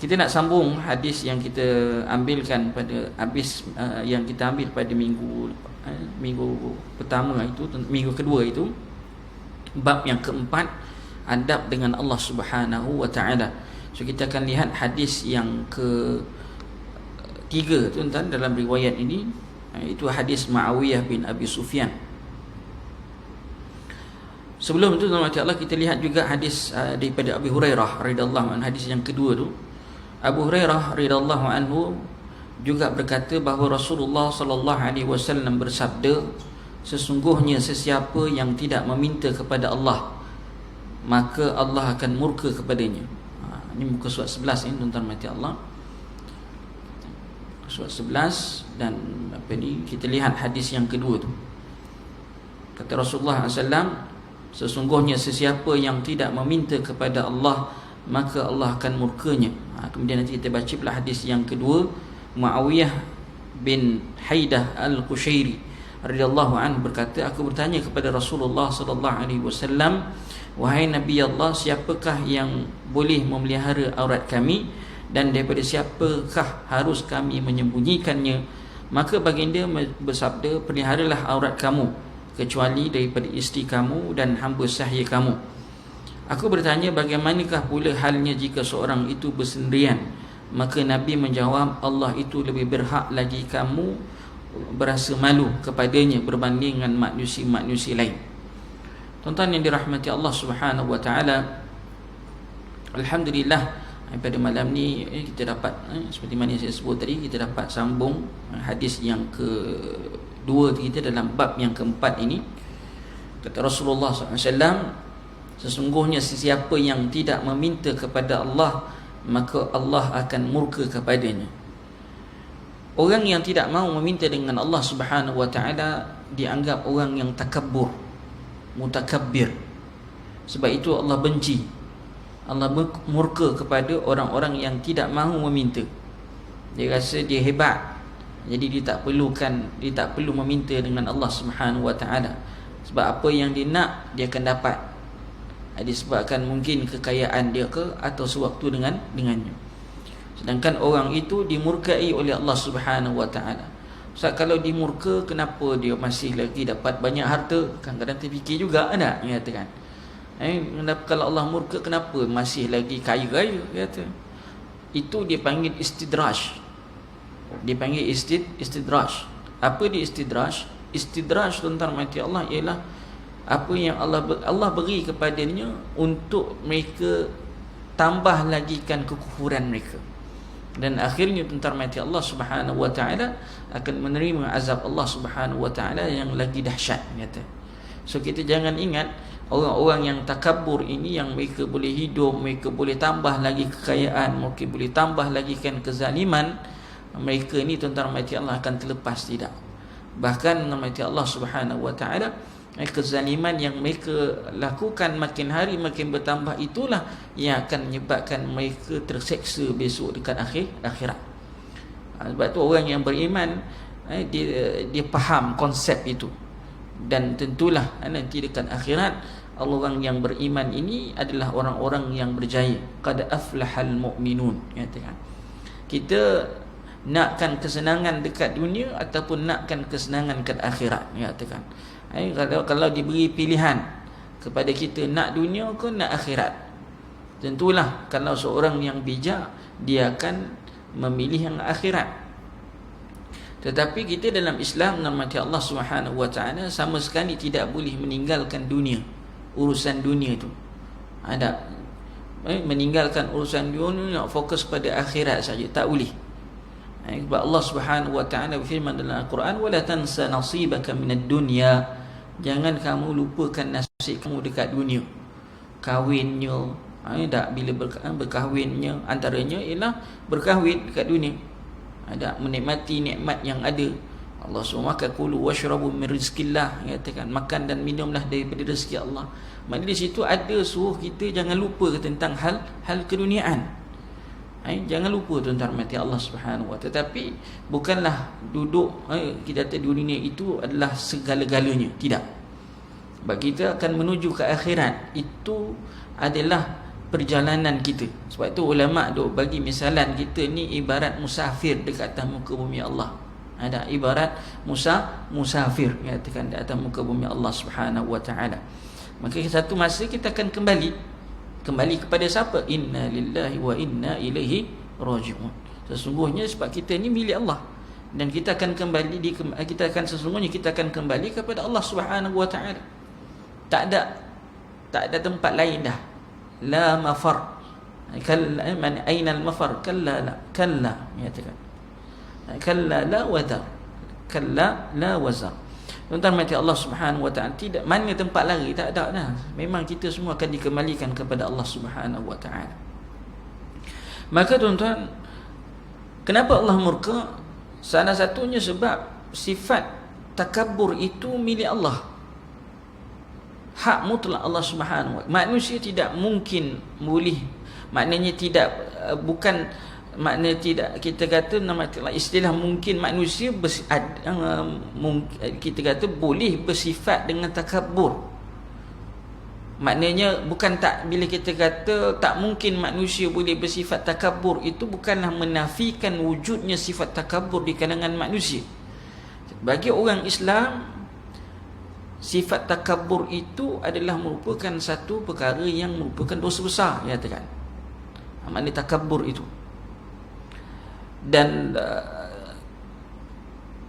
Kita nak sambung hadis yang kita ambilkan pada yang kita ambil pada minggu pertama itu, minggu kedua itu, bab yang keempat, adab dengan Allah Subhanahu wa taala. So kita akan lihat hadis yang ketiga tuan-tuan dalam riwayat ini, itu hadis Muawiyah bin Abi Sufyan. Sebelum itu tuan-tuan Allah, kita lihat juga hadis daripada Abu Hurairah radhiyallahu anhu, hadis yang kedua tu. Abu Hurairah radhiyallahu anhu juga berkata bahawa Rasulullah sallallahu alaihi wasallam bersabda, sesungguhnya sesiapa yang tidak meminta kepada Allah, maka Allah akan murka kepadanya. Ini muka surat 11 ini tuan-tuan mati Allah. Surat 11 dan kita lihat hadis yang kedua tu. Kata Rasulullah SAW, sesungguhnya sesiapa yang tidak meminta kepada Allah, maka Allah akan murkanya. Kemudian nanti kita baca pula hadis yang kedua, Muawiyah bin Haidah Al-Qushairi radhiyallahu anhu berkata, aku bertanya kepada Rasulullah sallallahu alaihi wasallam, wahai Nabi Allah, siapakah yang boleh memelihara aurat kami dan daripada siapakah harus kami menyembunyikannya? Maka baginda bersabda, peliharalah aurat kamu kecuali daripada isteri kamu dan hamba sahaya kamu. Aku bertanya, bagaimanakah pula halnya jika seorang itu bersendirian? Maka Nabi menjawab, Allah itu lebih berhak lagi kamu berasa malu kepadanya berbanding dengan manusia-manusia lain. Tuan-tuan yang dirahmati Allah Subhanahu wa taala, alhamdulillah pada malam ni kita dapat seperti mana saya sebut tadi, kita dapat sambung hadis yang kedua kita dalam bab yang keempat ini. Kata Rasulullah SAW, sesungguhnya sesiapa yang tidak meminta kepada Allah, maka Allah akan murka kepadanya. Orang yang tidak mahu meminta dengan Allah Subhanahu wa taala dianggap orang yang takabbur, mutakabbir. Sebab itu Allah benci, Allah murka kepada orang-orang yang tidak mahu meminta. Dia rasa dia hebat, jadi dia tak perlu meminta dengan Allah Subhanahu wa taala. Sebab apa yang dia nak, dia akan dapat. Disebabkan mungkin kekayaan dia ke atau sewaktu dengannya. Sedangkan orang itu dimurkai oleh Allah Subhanahu wa taala. Ustaz, kalau dimurka, kenapa dia masih lagi dapat banyak harta? Kadang-kadang terfikir juga ada mengatakan, kalau Allah murka, kenapa masih lagi kaya-kaya? Kata itu dia panggil istidraj. Dia panggil istidraj. Apa dia istidraj? Istidraj tuan-tuan mati Allah ialah apa yang Allah beri kepadanya untuk mereka tambah lagikan kekufuran mereka, dan akhirnya tuan-tuan mati Allah Subhanahu wa taala akan menerima azab Allah Subhanahu wa taala yang lagi dahsyat, kata. So kita jangan ingat orang-orang yang takabur ini yang mereka boleh hidup, mereka boleh tambah lagi kekayaan, mereka boleh tambah lagi kan kezaliman, mereka ini tuan-tuan mati Allah akan terlepas, tidak. Bahkan mati Allah Subhanahu wa taala, kezaliman yang mereka lakukan makin hari makin bertambah, itulah yang akan menyebabkan mereka terseksa besok dekat akhirat. Sebab tu orang yang beriman dia faham konsep itu, dan tentulah nanti dekat akhirat orang yang beriman ini adalah orang-orang yang berjaya. Qad aflahal mu'minun, katakan. Kita nakkan kesenangan dekat dunia ataupun nakkan kesenangan dekat akhirat, katakan. Kalau diberi pilihan kepada kita, nak dunia ke nak akhirat, tentulah kalau seorang yang bijak, dia akan memilih yang akhirat. Tetapi kita dalam Islam, namanya Allah Subhanahu wa taala, sama sekali tidak boleh meninggalkan dunia, urusan dunia itu. Ada meninggalkan urusan dunia, nak fokus pada akhirat saja, tak boleh. Sebab Allah Subhanahu wa taala berfirman dalam Al-Quran, wala tansa nasibaka minad dunya, jangan kamu lupakan nasib kamu dekat dunia. Kahwinnya, bila berkahwinnya, antaranya ialah berkahwin dekat dunia. Ada menikmati nikmat yang ada. Allah SWT kulu washrabu min rizqillah, katakan makan dan minumlah daripada rezeki Allah. Maknanya di situ ada suruh kita jangan lupa tentang hal keduniaan. Jangan lupa tuan-tuan mati Allah Subhanahu wa. Tetapi bukanlah duduk kita kata dunia itu adalah segala-galanya, tidak. Sebab kita akan menuju ke akhirat, itu adalah perjalanan kita. Sebab itu ulama' duk bagi misalan kita ni ibarat musafir dekat atas muka bumi Allah. Ada ibarat musafir katakan di atas muka bumi Allah Subhanahu wa taala. Maka satu masa kita akan kembali kepada siapa? Inna lillahi wa inna ilaihi raji'un. Sesungguhnya sebab kita ni milik Allah, dan kita akan kembali sesungguhnya kita akan kembali kepada Allah Subhanahu wa taala. Tak ada tempat lain dah. La mafar. Man aina al-mafar? Kalla katakan. Kalla la wazar. Kalla la wazar. Tuan-tuan mati Allah Subhanahu wa taala, tidak mana tempat lari, tak ada dah. Memang kita semua akan dikembalikan kepada Allah Subhanahu wa taala. Maka tuan-tuan, kenapa Allah murka? Salah satunya sebab sifat takabbur itu milik Allah. Hak mutlak Allah Subhanahu wa taala. Manusia tidak mungkin boleh, maknanya tidak bukan makna tidak kita kata nama istilah mungkin manusia kita kata boleh bersifat dengan takabbur. Maknanya bukan tak, bila kita kata tak mungkin manusia boleh bersifat takabbur, itu bukanlah menafikan wujudnya sifat takabbur di kalangan manusia. Bagi orang Islam, sifat takabbur itu adalah merupakan satu perkara yang merupakan dosa besar, ya katakan. Makna takabbur itu. Dan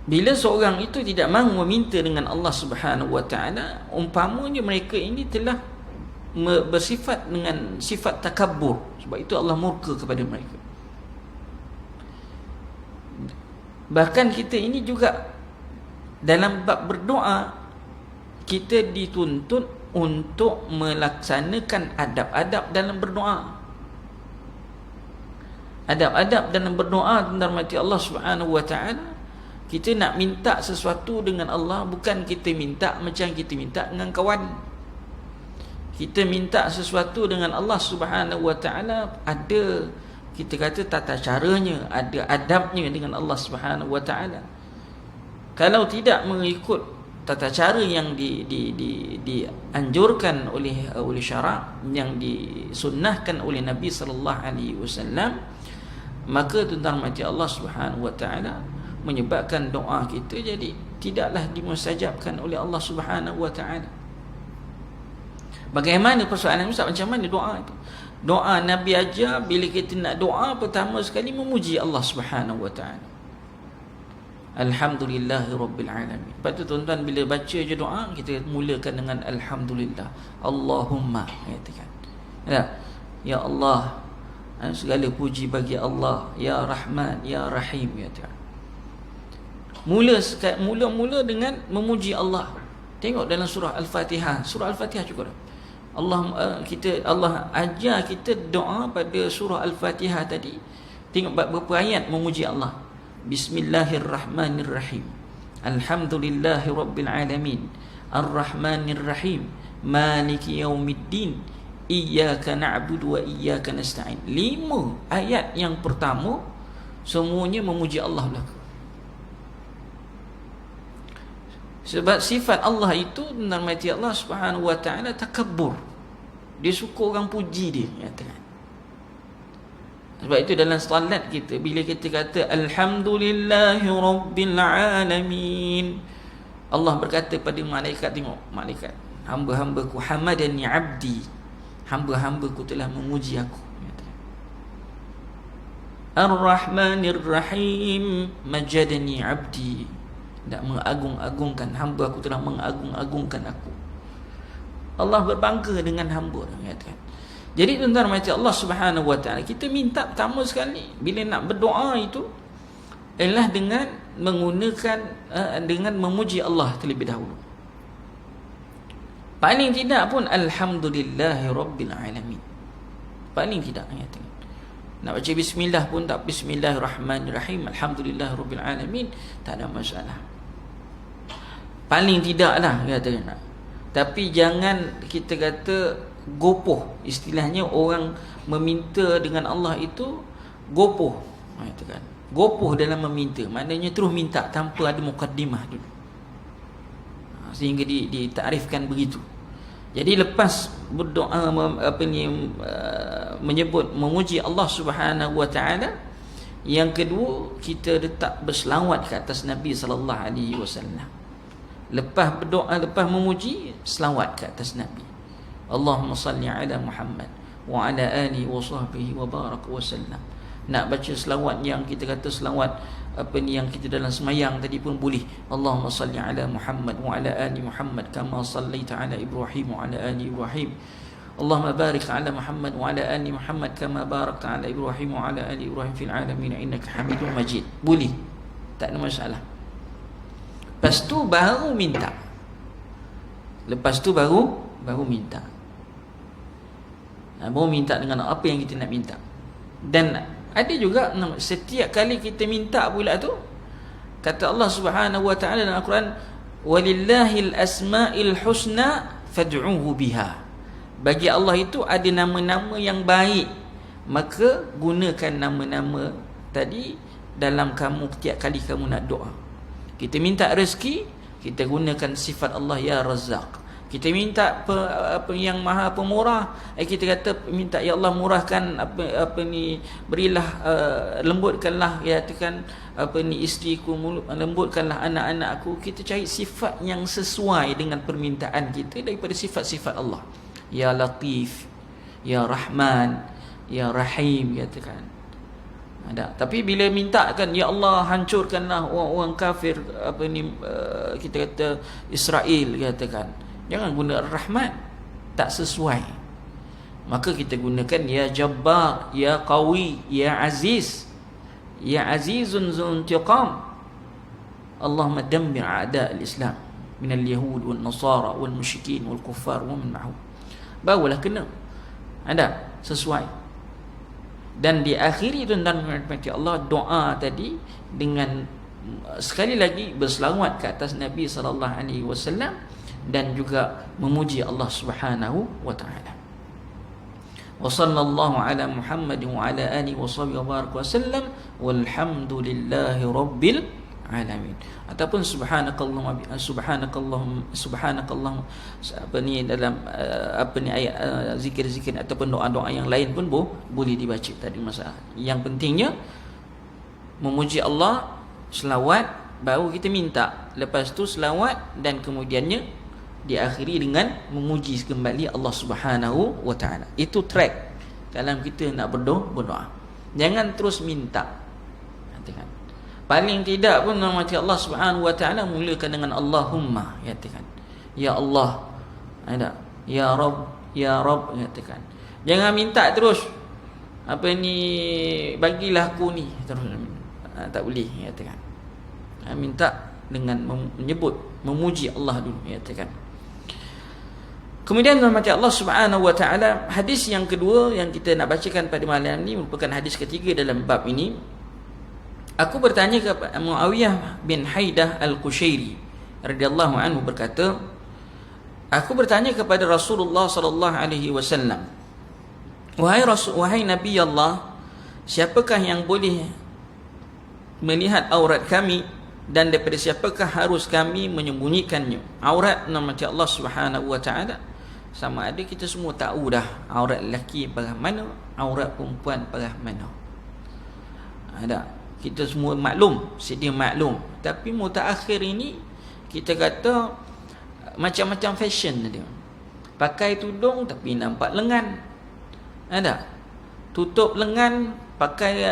bila seorang itu tidak mahu meminta dengan Allah Subhanahu wa taala, umpamanya mereka ini telah bersifat dengan sifat takabbur. Sebab itu Allah murka kepada mereka. Bahkan kita ini juga dalam bab berdoa, kita dituntut untuk melaksanakan adab-adab dalam berdoa. Adab-adab dalam berdoa tentang mati Allah Subhanahu wa taala. Kita nak minta sesuatu dengan Allah, bukan kita minta macam kita minta dengan kawan. Kita minta sesuatu dengan Allah Subhanahu wa taala, ada kita kata tata caranya, ada adabnya dengan Allah Subhanahu wa taala. Kalau tidak mengikut tata cara yang dianjurkan oleh syarak, yang disunnahkan oleh Nabi sallallahu alaihi wasallam, maka tuan-tuan mati Allah Subhanahu wa taala menyebabkan doa kita jadi tidaklah dimustajabkan oleh Allah Subhanahu wa taala. Bagaimana persoalan Ustaz, macam mana doa itu? Doa Nabi ajar, bila kita nak doa, pertama sekali memuji Allah Subhanahu wa taala. Alhamdulillahirabbil alamin. Lepas tu tuan-tuan bila baca je doa, kita mulakan dengan alhamdulillah. Allahumma, katakan. Ya Allah, segala puji bagi Allah, ya Rahman, ya Rahim, ya Tuhan. Mula dengan memuji Allah. Tengok dalam surah Al-Fatihah. Surah Al-Fatihah juga Allah ajar kita doa pada surah Al-Fatihah tadi. Tengok berapa ayat memuji Allah. Bismillahirrahmanirrahim. Alhamdulillahirabbil alamin. Ar-Rahmanirrahim. Maliki yaumiddin. Iyyaka na'budu wa iyyaka nasta'in. 5 ayat yang pertama semuanya memuji Allah belaka. Sebab sifat Allah itu namanya Allah Subhanahu wa taala takabbur. Dia suka orang puji dia, katakan. Sebab itu dalam salat kita, bila kita kata alhamdulillahirabbil alamin, Allah berkata pada malaikat, tengok malaikat, hamba-hambaku hamadani abdi, hamba-hambaku telah memuji aku. Ar-Rahmanir-Rahim, majadani abdi, tak mengagung-agungkan hamba aku, telah mengagung-agungkan aku. Allah berbangga dengan hamba, katakan. Jadi tuan-tuan macam Allah Subhanahu wa taala, kita minta pertama sekali bila nak berdoa itu ialah dengan menggunakan dengan memuji Allah terlebih dahulu. Paling tidak pun alhamdulillahirabbil alamin. Paling tidak, katakan. Nak baca bismillah pun tak, bismillahirrahmanirrahim, alhamdulillahirabbil alamin, tak ada masalah. Paling tidaklah, katakan. Tapi jangan kita kata gopoh. Istilahnya orang meminta dengan Allah itu gopoh, katakan. Gopoh dalam meminta, maknanya terus minta tanpa ada mukaddimah dulu, sehingga ditakrifkan begitu. Jadi lepas berdoa menyebut memuji Allah Subhanahu wa taala, yang kedua kita letak berselawat ke atas Nabi sallallahu alaihi wasallam. Lepas berdoa, lepas memuji, selawat ke atas Nabi. Allahumma salli ala Muhammad wa ala alihi wa sahbihi wa barak wa sallam. Nak baca selawat yang kita kata selawat yang kita dalam semayang tadi pun boleh. Allahumma salli ala Muhammad wa ala ali Muhammad kama sallaita ala Ibrahim wa ala ali Ibrahim. Allahumma barik ala Muhammad wa ala ali Muhammad kama barakta ala Ibrahim wa ala ali Ibrahim fil alamin innaka Hamidum Majid. Boleh, tak ada masalah. Lepas tu baru minta. Lepas tu baru minta. Baru minta dengan apa yang kita nak minta. Dan ada juga setiap kali kita minta pula tu, kata Allah Subhanahu wa taala dalam Al-Quran, walillahil asmaul husna fad'uhu biha. Bagi Allah itu ada nama-nama yang baik, maka gunakan nama-nama tadi dalam kamu setiap kali kamu nak doa. Kita minta rezeki, kita gunakan sifat Allah ya Razzaq. Kita minta apa yang Maha Pemurah, kita kata minta ya Allah murahkan berilah lembutkanlah katakan isteriku, lembutkanlah anak-anak aku. Kita cari sifat yang sesuai dengan permintaan kita daripada sifat-sifat Allah. Ya Latif, ya Rahman, ya Rahim katakan. Ada. Tapi bila minta kan ya Allah hancurkanlah orang-orang kafir kita kata Israel katakan. Jangan guna Ar-Rahman, tak sesuai. Maka kita gunakan ya Jabbar, ya Qawi, ya Aziz, ya Azizun Zuntiqam. Allahumma dammir a'da' al-Islam min al-Yahud wal Nasara wal musyrikin wal kuffar wa man ma'hum. Barulah kena ada sesuai. Dan diakhiri tuan-tuan rahmati Allah doa tadi dengan sekali lagi berselawat ke atas Nabi sallallahu alaihi wasallam dan juga memuji Allah Subhanahu wa taala. Wa sallallahu ala Muhammad wa ala alihi wa sahbihi wa baraka wasallam walhamdulillahi rabbil alamin. Ataupun subhanakallahumma dalam ayat zikir-zikir ataupun doa-doa yang lain pun boleh dibaca, tadi masalah. Yang pentingnya memuji Allah, selawat, baru kita minta. Lepas tu selawat dan kemudiannya diakhiri dengan memuji kembali Allah Subhanahu wa taala. Itu track dalam kita nak berdoa. Jangan terus minta. Katakan. Paling tidak pun nama Allah Subhanahu wa taala mulakan dengan Allahumma, katakan. Ya Allah. Ada. Ya Rabb, ya Rabb, katakan. Jangan minta terus bagilah aku ni terus. Tak boleh, katakan. Minta dengan menyebut, memuji Allah dulu, katakan. Kemudian rahmat Allah Subhanahu wa taala, hadis yang kedua yang kita nak bacakan pada malam ini merupakan hadis ketiga dalam bab ini. Aku bertanya kepada Muawiyah bin Haidah Al-Qushairi radhiyallahu anhu berkata, aku bertanya kepada Rasulullah sallallahu alaihi wasallam, wahai Nabi Allah, siapakah yang boleh melihat aurat kami dan daripada siapakah harus kami menyembunyikannya? Aurat nama Allah Subhanahu wa taala, sama ada kita semua tahu dah aurat lelaki parah mana, aurat perempuan parah mana. Ada, kita semua maklum, sedia maklum. Tapi mutaakhir ini kita kata macam-macam fashion dia. Pakai tudung tapi nampak lengan. Ada, tutup lengan, pakai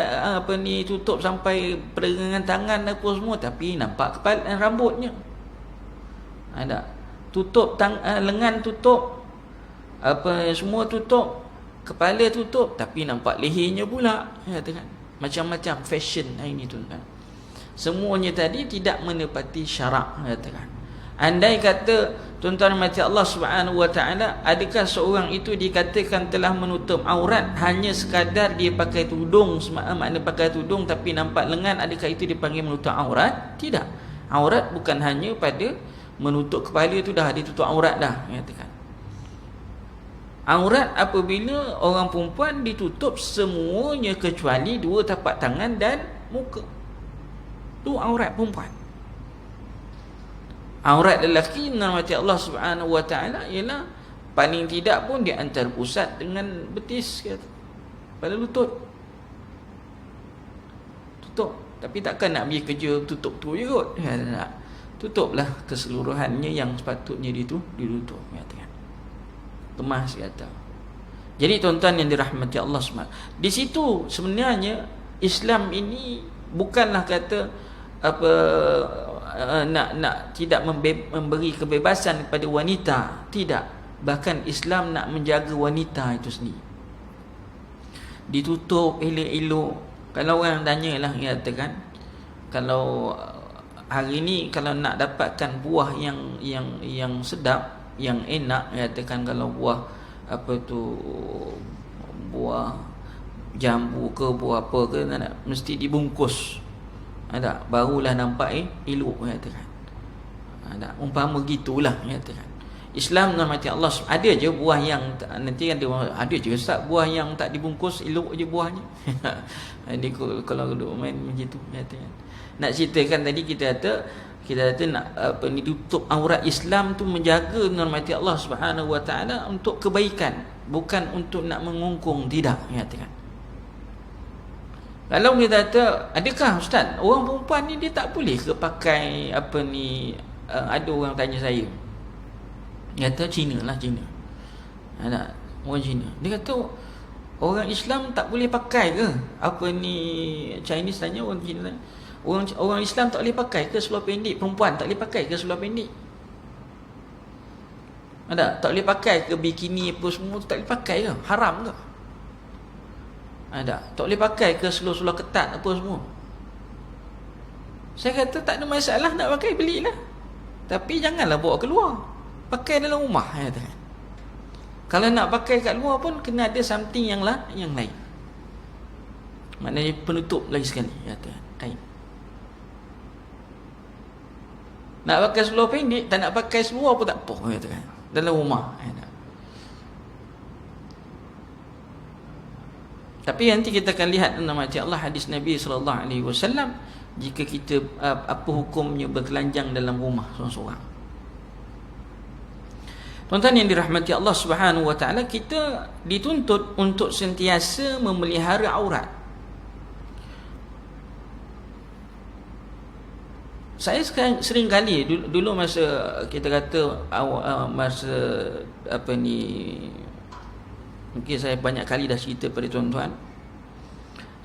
tutup sampai pergelangan tangan apa semua tapi nampak kepala rambutnya. Ada, tutup lengan tutup, semua tutup, kepala tutup tapi nampak lehernya pula, katakan. Macam-macam fashion hari ni tuan-tuan. Semuanya tadi tidak menepati syarak, katakan. Andai kata tuan-tuan mati Allah Subhanahu wa taala, adakah seorang itu dikatakan telah menutup aurat hanya sekadar dia pakai tudung, makna pakai tudung tapi nampak lengan, adakah itu dipanggil menutup aurat? Tidak. Aurat bukan hanya pada menutup kepala tu dah ditutup aurat dah, katakan. Aurat apabila orang perempuan ditutup semuanya kecuali dua tapak tangan dan muka. Itu aurat perempuan. Aurat lelaki menurut Allah Subhanahu wa taala ialah paling tidak pun di antara pusat dengan betis kata. Pada lutut tutup. Tapi takkan nak pergi kerja tutup tu je kot. Tak. Tutuplah keseluruhannya yang sepatutnya ditutup kata. Kemas kata. Jadi tuan-tuan yang dirahmati Allah SWT, di situ sebenarnya Islam ini bukanlah kata apa nak tidak memberi kebebasan kepada wanita, tidak. Bahkan Islam nak menjaga wanita itu sendiri. Ditutup elok-elok. Kalau orang tanyalah katakan, kalau hari ni kalau nak dapatkan buah yang sedap, yang enak, katakan kalau buah apa tu, buah jambu ke buah apa ke, mesti dibungkus. Ada barulah nampak elok katakan. Ada umpama gitulah katakan. Islam namanya Allah, ada je buah yang nanti ada je ustaz buah yang tak dibungkus, elok je buahnya. Jadi kalau duduk main macam tu katakan. Nak ceritakan tadi kita kata nak apa ni, tutup aurat Islam tu menjaga normatif Allah Subhanahu Wa Taala untuk kebaikan, bukan untuk nak mengungkung, tidak katakan. Kalau kita kata, adakah ustaz orang perempuan ni dia tak boleh ke pakai apa ni, ada orang tanya saya. Dia kata Cina lah, Cina. Ada orang Cina. Dia kata orang Islam tak boleh pakai ke apa ni, Chinese tanya orang Cina tanya, orang Islam tak boleh pakai ke seluar pendek, perempuan tak boleh pakai ke seluar pendek? Ada tak boleh pakai ke bikini apa semua tak boleh pakai ke? Haram ke? Ada tak boleh pakai ke seluar-seluar ketat apa semua? Saya kata tak ada masalah, nak pakai belilah. Tapi janganlah bawa keluar. Pakai dalam rumah kata. Kalau nak pakai kat luar pun kena ada something yang lain. Maknanya penutup lagi sekali kata. Kain. Nak pakai seluar pendek, tak nak pakai seluar pun tak apa kata kan. Dalam rumah kata. Tapi nanti kita akan lihat nama Allah hadis Nabi sallallahu alaihi wasallam, jika kita apa hukumnya bertelanjang dalam rumah seorang-seorang. Tuan-tuan yang dirahmati Allah Subhanahu Wa Taala, kita dituntut untuk sentiasa memelihara aurat. Saya sering kali dulu masa kita kata masa apa ni, mungkin saya banyak kali dah cerita pada tuan-tuan.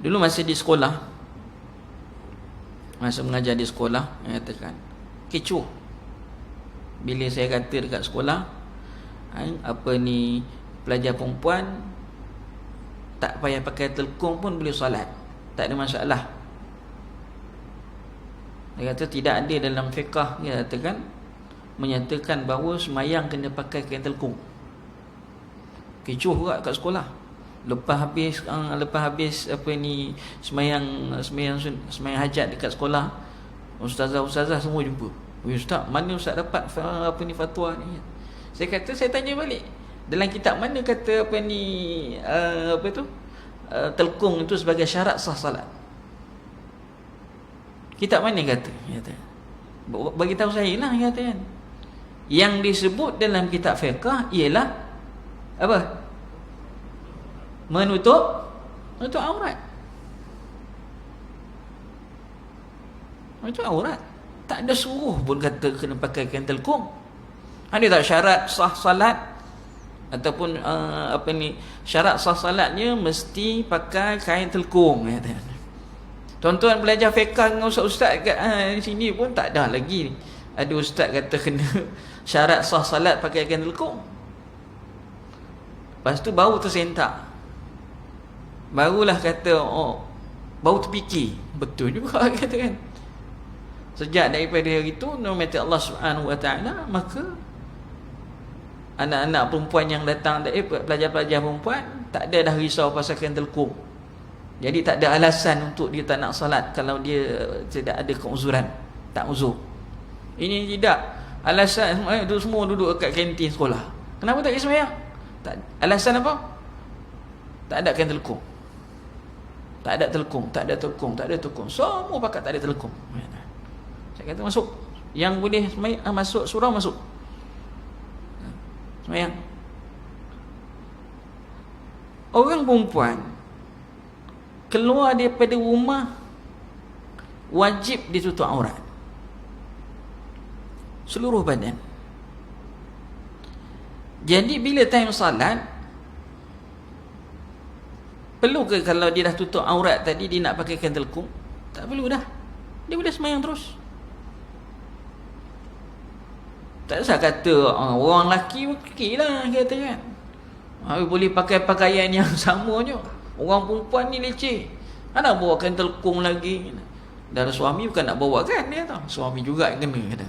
Dulu masa di sekolah, masa mengajar di sekolah, saya katakan kecoh bila saya kata dekat sekolah, apa ni, pelajar perempuan tak payah pakai telekung pun boleh solat, tak ada masalah. Dia kata tidak ada dalam fiqh, dia katakan menyatakan bahawa semayang kena pakai kain telekung. Kecoh juga kat sekolah. Lepas habis apa ni, semayang hajat dekat sekolah, ustazah semua jumpa. Ustaz, mana ustaz dapat apa ni fatwa ni? Saya kata, saya tanya balik, dalam kitab mana kata apa ni, apa tu, telekung itu sebagai syarat sah salat? Kitab mana kata? Bagi tahu saya lah, kata kan. Yang disebut dalam kitab fiqh ialah apa? Menutup aurat. Menutup aurat. Tak ada suruh pun kata kena pakai kain telekung. Ada tak syarat sah salat ataupun apa ni, syarat sah salatnya mesti pakai kain telekung kata. Tuan-tuan belajar fiqh dengan ustaz-ustaz kat sini pun tak ada lagi ada ustaz kata kena syarat sah salat pakai kain telekung. Lepas tu baru tersentak, barulah kata baru terfikir, betul juga kata kan. Sejak daripada hari itu normat Allah Subhanahu Wa Taala, maka anak-anak perempuan yang datang, pelajar-pelajar perempuan tak ada dah risau pasal kain telekung. Jadi tak ada alasan untuk dia tak nak salat kalau dia tidak ada keuzuran, tak uzur. Ini tidak alasan semua duduk dekat kantin sekolah. Kenapa tak pergi sembahyang? Tak, alasan apa? Tak ada kain telekung. Tak ada telekung, tak ada telekung, tak ada telekung. Semua pakat tak ada telekung. Saya kata masuk. Yang boleh masuk surau masuk. Sembahyang. seorang perempuan keluar daripada rumah wajib ditutup aurat seluruh badan. Jadi bila time salat, perlu ke kalau dia dah tutup aurat tadi dia nak pakai kain telekung? Tak perlu dah. Dia boleh sembahyang terus. Tak usah kata orang lelaki okey lah kata kan. Boleh pakai pakaian yang sama je. Orang perempuan ni leceh. Nak bawa kain telekung lagi. Dan suami bukan nak bawa kan dia tahu. Suami juga yang kena kata.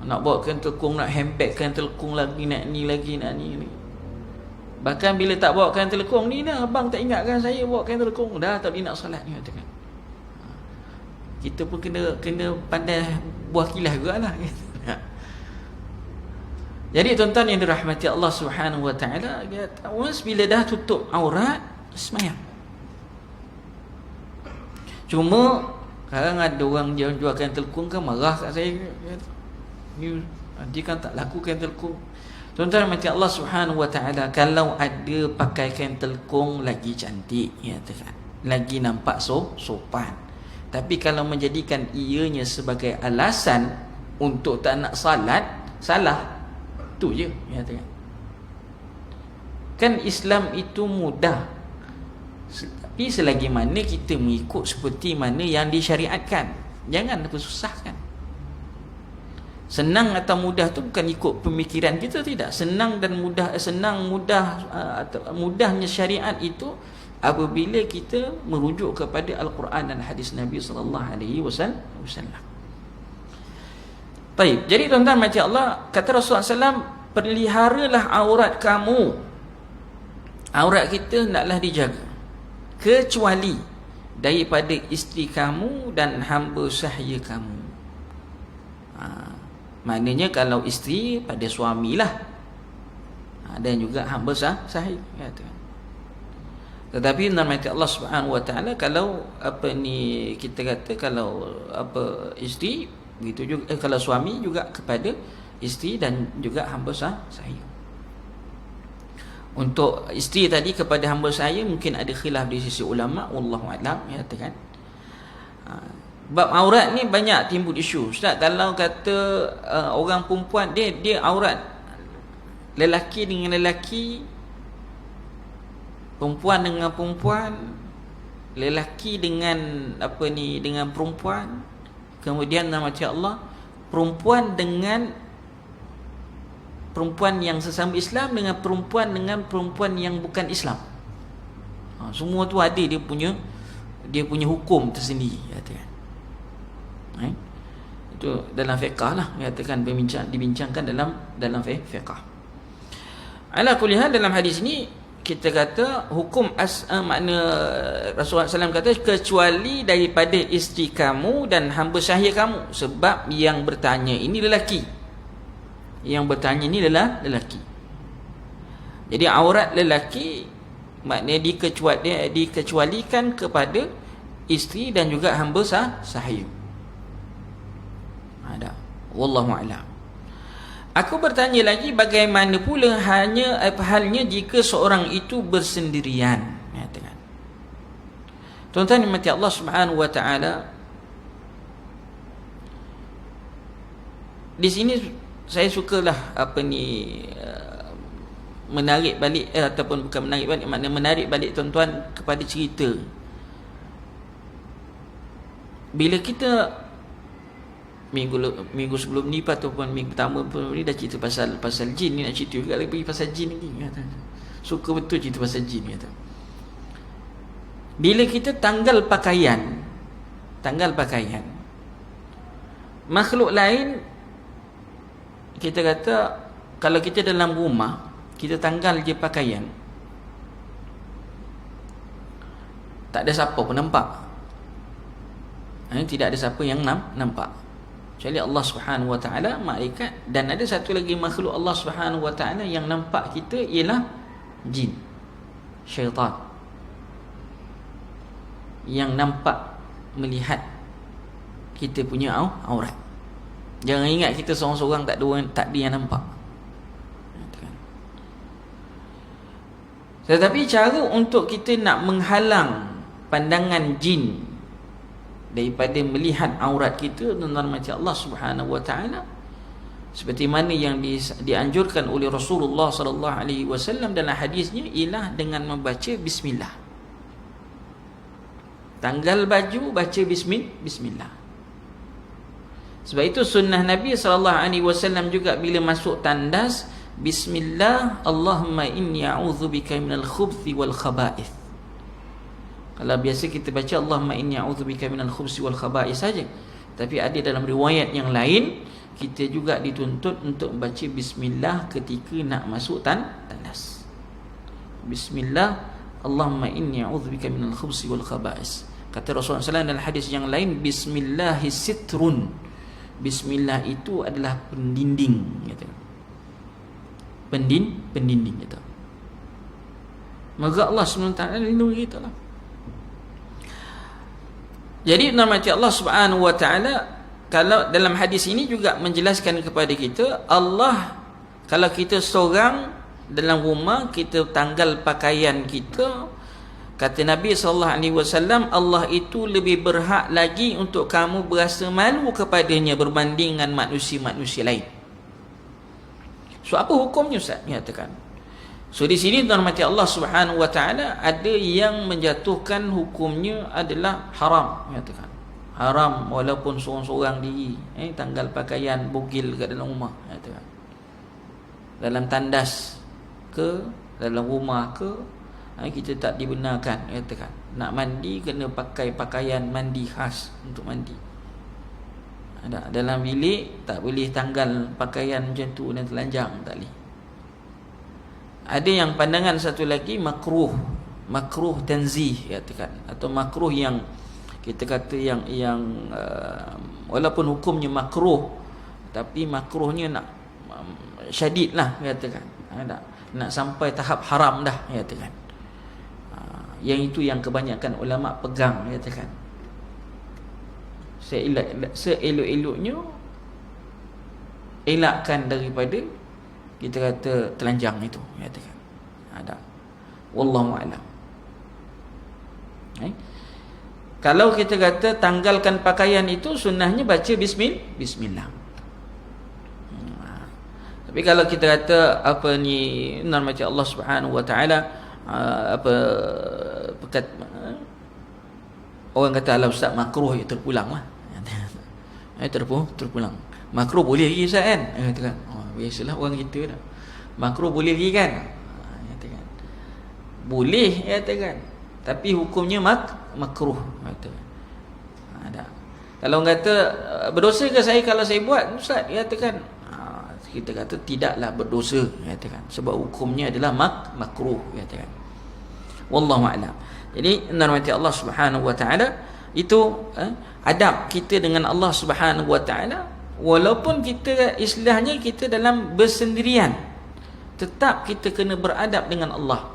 Nak bawa kain telekung, nak handbag kain telekung lagi, nak ni lagi, nak ni. Bahkan bila tak bawa kain telekung ni dah, abang tak ingatkan saya bawa kain telekung. Dah tak boleh nak solat ni katakan. Kita pun kena pandai buah kilas jugalah. Jadi tuan-tuan yang dirahmati Allah Subhanahu wa taala, once bila dah tutup aurat, sembahyang. Cuma kadang ada orang jual kain telekung kan marah kat saya. Dia kan tak laku kain telekung. Tuan-tuan mati Allah Subhanahu wa taala, kalau ada pakai kain telekung lagi cantik ya kan. Lagi nampak sopan. Tapi kalau menjadikan ianya sebagai alasan untuk tak nak salat, salah. Tu je ya kan. Kan Islam itu mudah. Tapi selagi mana kita mengikut seperti mana yang disyariatkan, jangan susahkan. Senang atau mudah tu bukan ikut pemikiran kita, tidak. Senang dan mudah, mudahnya syariat itu apabila kita merujuk kepada Al-Quran dan hadis Nabi sallallahu alaihi wasallam. Baik, jadi tuan-tuan macam Allah kata Rasulullah SAW, peliharalah aurat kamu. Aurat kita hendaklah dijaga, kecuali daripada isteri kamu dan hamba sahaya kamu. Maknanya kalau isteri pada suamilah, dan juga hamba sahaya kata. Tetapi nama Allah Subhanahu wa taala, kalau kita kata kalau isteri begitu juga, kalau suami juga kepada isteri dan juga hamba sahaya. Untuk isteri tadi kepada hamba sahaya mungkin ada khilaf di sisi ulama, wallahu a'lam ya kan. Bab aurat ni banyak timbul isu. Ustaz, kalau kata orang perempuan dia aurat lelaki dengan lelaki, perempuan dengan perempuan, lelaki dengan dengan perempuan, kemudian nama Allah perempuan dengan perempuan yang sesama Islam dengan perempuan yang bukan Islam. Semua tu ada dia punya hukum tersendiri katakan. Itu dalam fiqh lah katakan, dibincangkan dalam fiqh. Ala kulli hal, dalam hadis ini kita kata hukum makna Rasulullah SAW kata kecuali daripada isteri kamu dan hamba sahaya kamu. Sebab yang bertanya ini lelaki. Yang bertanya ini adalah lelaki. Jadi aurat lelaki maknanya dikecualikan kepada isteri dan juga hamba sahaya. Ada. Wallahu a'lam. Aku bertanya lagi, bagaimana pula halnya jika seorang itu bersendirian? Katakan. Tuan-tuan yang mati Allah Subhanahu wa taala, di sini saya sukalah menarik balik ataupun bukan menarik balik, maknanya menarik balik tuan-tuan kepada cerita. Bila kita minggu sebelum ni ataupun minggu pertama pun ni dah cerita pasal jin ni, nak cerita juga lagi pasal jin lagi kata. Suka betul cerita pasal jin kata. Bila kita tanggal pakaian makhluk lain, kita kata kalau kita dalam rumah kita tanggal je pakaian, tak ada siapa pun nampak. Tidak ada siapa yang nampak kecuali Allah Subhanahu wa taala, malaikat, dan ada satu lagi makhluk Allah Subhanahu wa taala yang nampak kita ialah jin, syaitan, yang nampak melihat kita punya aurat. Jangan ingat kita seorang-seorang tak ada yang nampak. Tetapi cara untuk kita nak menghalang pandangan jin daripada melihat aurat kita, tuan-tuan mati Allah Subhanahu wa taala, seperti mana yang dianjurkan oleh Rasulullah sallallahu alaihi wasallam dalam hadisnya, ialah dengan membaca bismillah. Tanggal baju baca bismillah. Sebab itu sunnah Nabi sallallahu alaihi wasallam juga bila masuk tandas, bismillah, Allahumma inni a'udzubika minal khubthi wal khaba'ith. Kalau biasa kita baca Allahumma inni a'udzubika minal khubthi wal khaba'ith saja, tapi ada dalam riwayat yang lain kita juga dituntut untuk membaca bismillah ketika nak masuk tandas. Bismillah, Allahumma inni a'udzubika minal khubthi wal khaba'ith. Kata Rasulullah SAW dalam hadis yang lain, bismillahi sitrun. Bismillah itu adalah pendinding, kata. Pendinding, kata. Maka Allah SWT lindungi kita lah. Jadi namanya Allah Subhanahu wa taala, kalau dalam hadis ini juga menjelaskan kepada kita, Allah, kalau kita seorang dalam rumah, kita tanggal pakaian kita, kata Nabi sallallahu alaihi wasallam, Allah itu lebih berhak lagi untuk kamu berasa malu kepadanya berbanding dengan manusia-manusia lain. So apa hukumnya Ustaz? Nyatakan. So di sini tuan mati Allah Subhanahu wa taala ada yang menjatuhkan hukumnya adalah haram, nyatakan. Haram walaupun seorang-seorang diri, tanggal pakaian bugil kat dalam rumah, nyatakan. Dalam tandas ke dalam rumah ke, kita tak dibenarkan, nyatakan. Nak mandi kena pakai pakaian mandi khas untuk mandi. Dalam bilik tak boleh tanggal pakaian macam tu dan telanjang, tak boleh. Ada yang pandangan satu lagi makruh tanzih, katakan, atau makruh yang kita kata yang walaupun hukumnya makruh, tapi makruhnya nak syadid lah, katakan. Nak sampai tahap haram dah, katakan. Yang itu yang kebanyakan ulama pegang, katakan. Seelok-eloknya elakkan daripada kita kata telanjang itu, katakan. Ada. Wallahu a'lam. Kalau kita kata tanggalkan pakaian itu, sunnahnya baca bismillah. Tapi kalau kita kata apa ni, nama Allah Subhanahu wa taala, orang kata ala ustaz makruh, terpulang lah. Terpulang. Makruh boleh lagi Ustaz kan? Katakan. Biasalah orang kita dah. Makruh boleh lagi kan? Katakan. Boleh, katakan. Tapi hukumnya makruh, katakan. Ada. Kalau orang kata berdosa ke saya kalau saya buat, Ustaz, katakan. Kita kata tidaklah berdosa, katakan. Sebab hukumnya adalah makruh, katakan. Wallahu a'lam. Jadi rahmati Allah Subhanahu wa taala itu adab kita dengan Allah Subhanahu wa taala. Walaupun kita istilahnya kita dalam bersendirian, tetap kita kena beradab dengan Allah.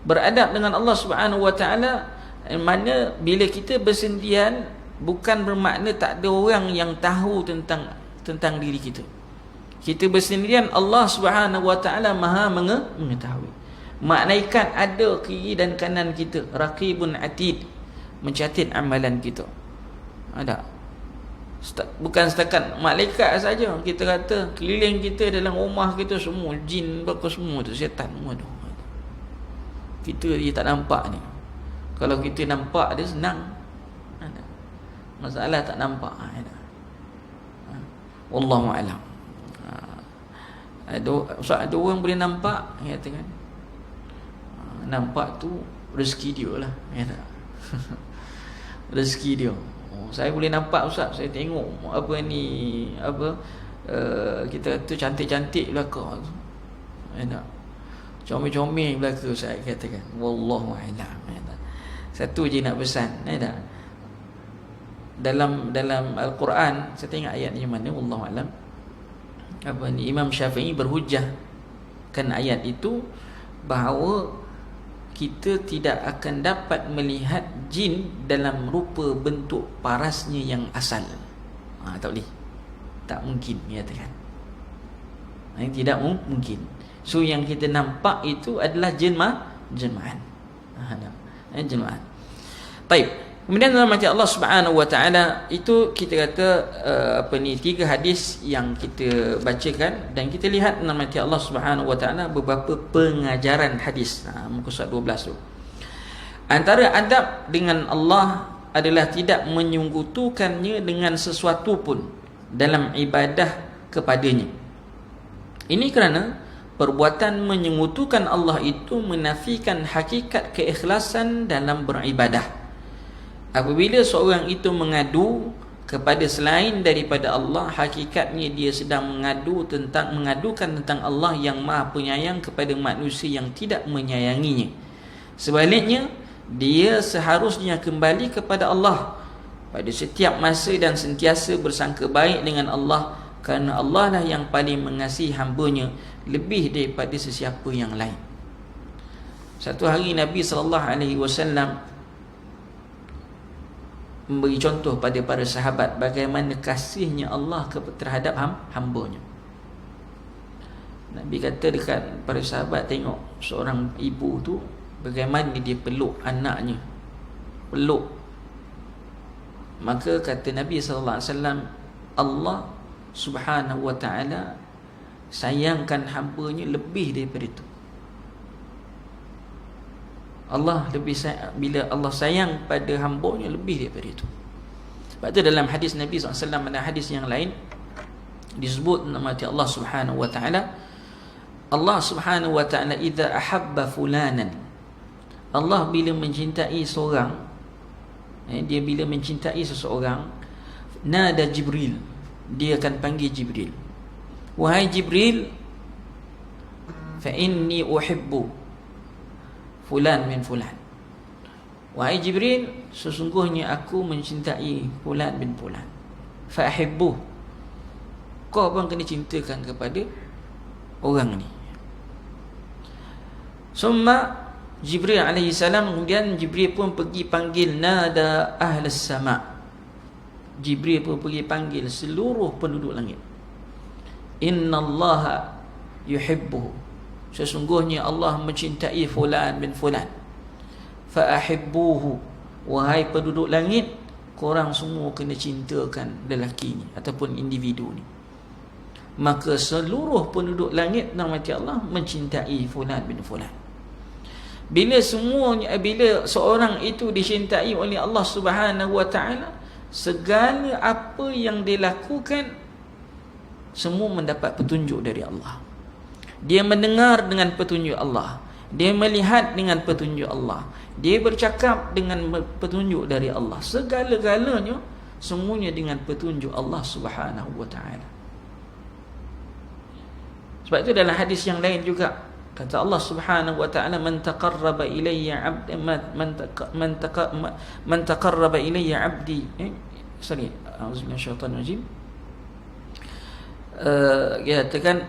Beradab dengan Allah Subhanahu wa taala, mana bila kita bersendirian bukan bermakna tak ada orang yang tahu tentang diri kita. Kita bersendirian, Allah Subhanahu wa taala Maha mengetahui. Malaikat ada kiri dan kanan kita, raqibun atid, mencatat amalan kita. Ada. Bukan setakat malaikat saja, kita kata keliling kita dalam rumah kita semua jin, apa semua tu, syaitan semua tu. Kita dia tak nampak ni. Kalau kita nampak dia senang. Ada. Masalah tak nampak. Ada. Wallahu a'lam. Ada orang boleh nampak, kata kan. Nampak tu rezeki dia lah, kata. Rezeki dia. Saya boleh nampak Ustaz, saya tengok apa ni, kita tu cantik-cantik belaka tu. Enak. Comel-comel belaka Ustaz, katakan. Wallahu a'lam. Satu je nak pesan, ada. Dalam Al-Quran, saya tengok ayat ni mana, wallahu a'lam. Apa ni, Imam Syafi'i berhujah kan ayat itu bahawa kita tidak akan dapat melihat jin dalam rupa bentuk parasnya yang asal. Tak boleh. Tak mungkin, katakan. Ini tidak mungkin. So yang kita nampak itu adalah jin jelmaan. Jelmaan. Baik. Kemudian dalam ayat Allah Subhanahu wa taala itu kita kata tiga hadis yang kita bacakan, dan kita lihat dalam ayat Allah Subhanahu wa taala beberapa pengajaran hadis. Muka surat 12 tu. Antara adab dengan Allah adalah tidak menyunggutukannya dengan sesuatu pun dalam ibadah kepadanya. Ini kerana perbuatan menyekutukan Allah itu menafikan hakikat keikhlasan dalam beribadah. Apabila seorang itu mengadu kepada selain daripada Allah, hakikatnya dia sedang mengadukan tentang Allah yang Maha Penyayang kepada manusia yang tidak menyayanginya. Sebaliknya, dia seharusnya kembali kepada Allah pada setiap masa dan sentiasa bersangka baik dengan Allah, kerana Allah lah yang paling mengasihi hamba-Nya lebih daripada sesiapa yang lain. Satu hari Nabi SAW memberi contoh pada para sahabat bagaimana kasihnya Allah terhadap hamba-Nya. Nabi kata dekat para sahabat, tengok seorang ibu tu bagaimana dia peluk anaknya. Peluk. Maka kata Nabi SAW, Allah Subhanahu wa ta'ala sayangkan hamba-Nya lebih daripada itu. Allah lebih bila Allah sayang pada hamba-Nya lebih daripada itu. Sebab itu dalam hadis Nabi SAW, ada hadis yang lain disebut nama Allah Subhanahu wa ta'ala, Allah Subhanahu wa ta'ala idza ahabba fulanan, Allah bila mencintai seorang, dia bila mencintai seseorang, nada Jibril, dia akan panggil Jibril, wahai Jibril, fa inni uhibbu fulan min fulan, wahai Jibril, sesungguhnya aku mencintai fulan bin fulan, fa ahibbu, kau pun kena cintakan kepada orang ni. Summa Jibril alaihi salam, kemudian Jibril pun pergi panggil nada ahlas sama, Jibril pun pergi panggil seluruh penduduk langit, innallaha yuhibbuhu, sesungguhnya Allah mencintai fulan bin fulan, fa ahibbuhu, wahai penduduk langit, korang semua kena cintakan lelaki ni ataupun individu ni. Maka seluruh penduduk langit nama Allah mencintai fulan bin fulan. Bila seorang itu dicintai oleh Allah Subhanahu wa ta'ala, segala apa yang dia lakukan semua mendapat petunjuk dari Allah. Dia mendengar dengan petunjuk Allah, dia melihat dengan petunjuk Allah, dia bercakap dengan petunjuk dari Allah. Segala-galanya semuanya dengan petunjuk Allah Subhanahu wa ta'ala. Sebab itu dalam hadis yang lain juga kata Allah Subhanahu wa ta'ala, man taqarraba ilayya 'abdi man taqarraba ilayya 'abdi auzubillahi minasyaitonir rajim, dia katakan,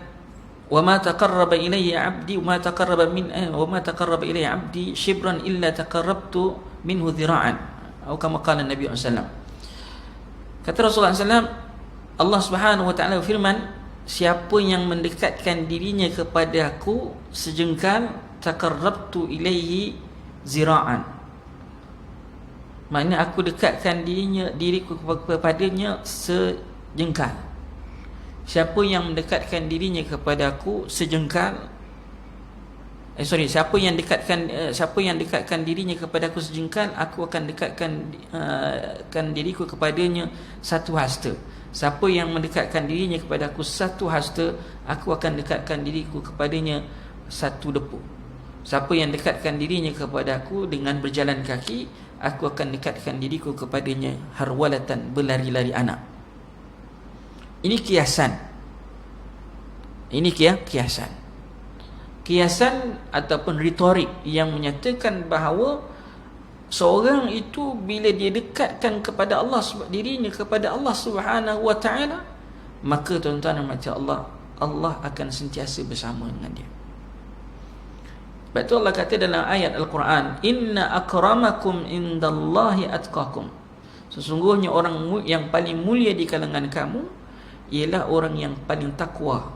wa ma taqarraba ilayya 'abdi wa ma taqarraba ilayya 'abdi shibran illa taqarrabtu minhu dhira'an, atau kama qala Nabi sallallahu alaihi wasallam. Kata Rasulullah sallallahu alaihi wasallam, Allah Subhanahu wa ta'ala firman, siapa yang mendekatkan dirinya kepada aku sejengkal, taqarrabtu ilaihi zira'an, maknanya aku dekatkan diriku kepadanya sejengkal. Siapa yang mendekatkan dirinya kepada aku sejengkal, siapa yang dekatkan dirinya kepada aku sejengkal, aku akan dekatkan diriku kepadanya satu hasta. Siapa yang mendekatkan dirinya kepada aku satu hasta, aku akan dekatkan diriku kepadanya satu depu. Siapa yang dekatkan dirinya kepada aku dengan berjalan kaki, aku akan dekatkan diriku kepadanya harwalatan, berlari-lari anak. Ini kiasan. Ini kiasan. Kiasan ataupun retorik yang menyatakan bahawa seorang itu bila dia dekatkan kepada Allah, dirinya kepada Allah Subhanahu wa ta'ala, maka tuan-tuan dan puan-puan, Allah akan sentiasa bersama dengan dia. Sebab itu Allah kata dalam ayat Al-Quran, inna akramakum indallahi atqakum, sesungguhnya orang yang paling mulia di kalangan kamu ialah orang yang paling takwa.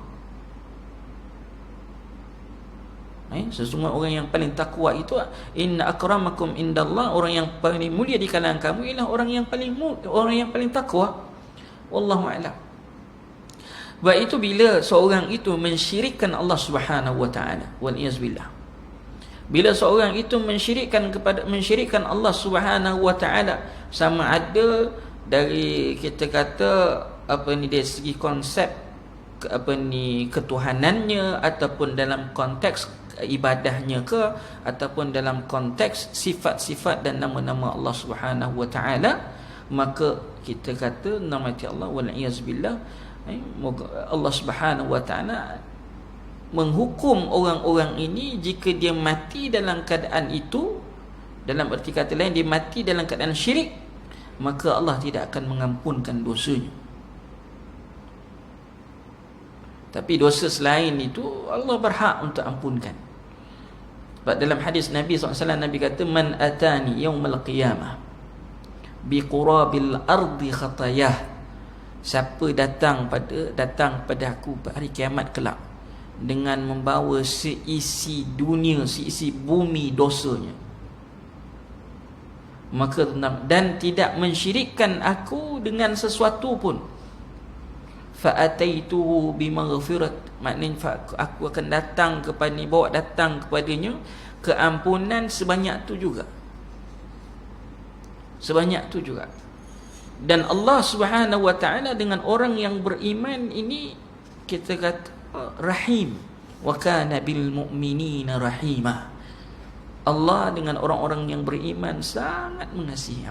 Sesungguhnya orang yang paling takwa itu, inna akramakum indallah, orang yang paling mulia di kalangan kamu ialah orang yang paling takwa. Wallahu a'lam. Sebab itu bila seorang itu mensyirikkan Allah Subhanahu wa taala, wal iyaz billah. Bila seorang itu mensyirikkan Allah Subhanahu wa taala, sama ada dari kita kata dari segi konsep ketuhanannya, ataupun dalam konteks ibadahnya ke, ataupun dalam konteks sifat-sifat dan nama-nama Allah Subhanahu wa taala, maka kita kata namati Allah, wal iyaz billah, Allah Subhanahu wa taala menghukum orang-orang ini jika dia mati dalam keadaan itu, dalam erti kata lain dia mati dalam keadaan syirik, maka Allah tidak akan mengampunkan dosanya. Tapi dosa selain itu Allah berhak untuk ampunkan. Sebab dalam hadis Nabi SAW, Nabi kata, man atani yawmal qiyamah biqurabil ardi khatayah, siapa datang pada aku pada hari kiamat kelak dengan membawa seisi dunia, seisi bumi dosanya, maka dan tidak mensyirikkan aku dengan sesuatu pun, fa'ataituhu bimaghfirat, maknanya aku akan datang kepadanya keampunan sebanyak tu juga. Dan Allah Subhanahu wa taala dengan orang yang beriman ini kita kata rahim, wa kana bil mu'minina rahimah. Allah dengan orang-orang yang beriman sangat mengasihi,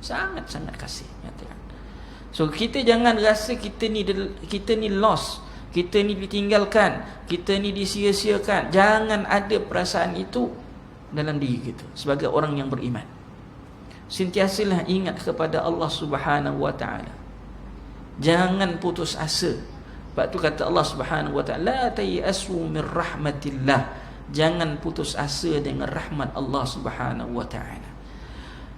sangat-sangat kasih, nyatakan. So kita jangan rasa kita ni lost, kita ni ditinggalkan, kita ni disia-siakan. Jangan ada perasaan itu dalam diri kita sebagai orang yang beriman. Sentiasalah ingat kepada Allah Subhanahu wa taala. Jangan putus asa. Sebab tu kata Allah Subhanahu wa taala, la tayasu min rahmatillah. Jangan putus asa dengan rahmat Allah Subhanahu wa taala.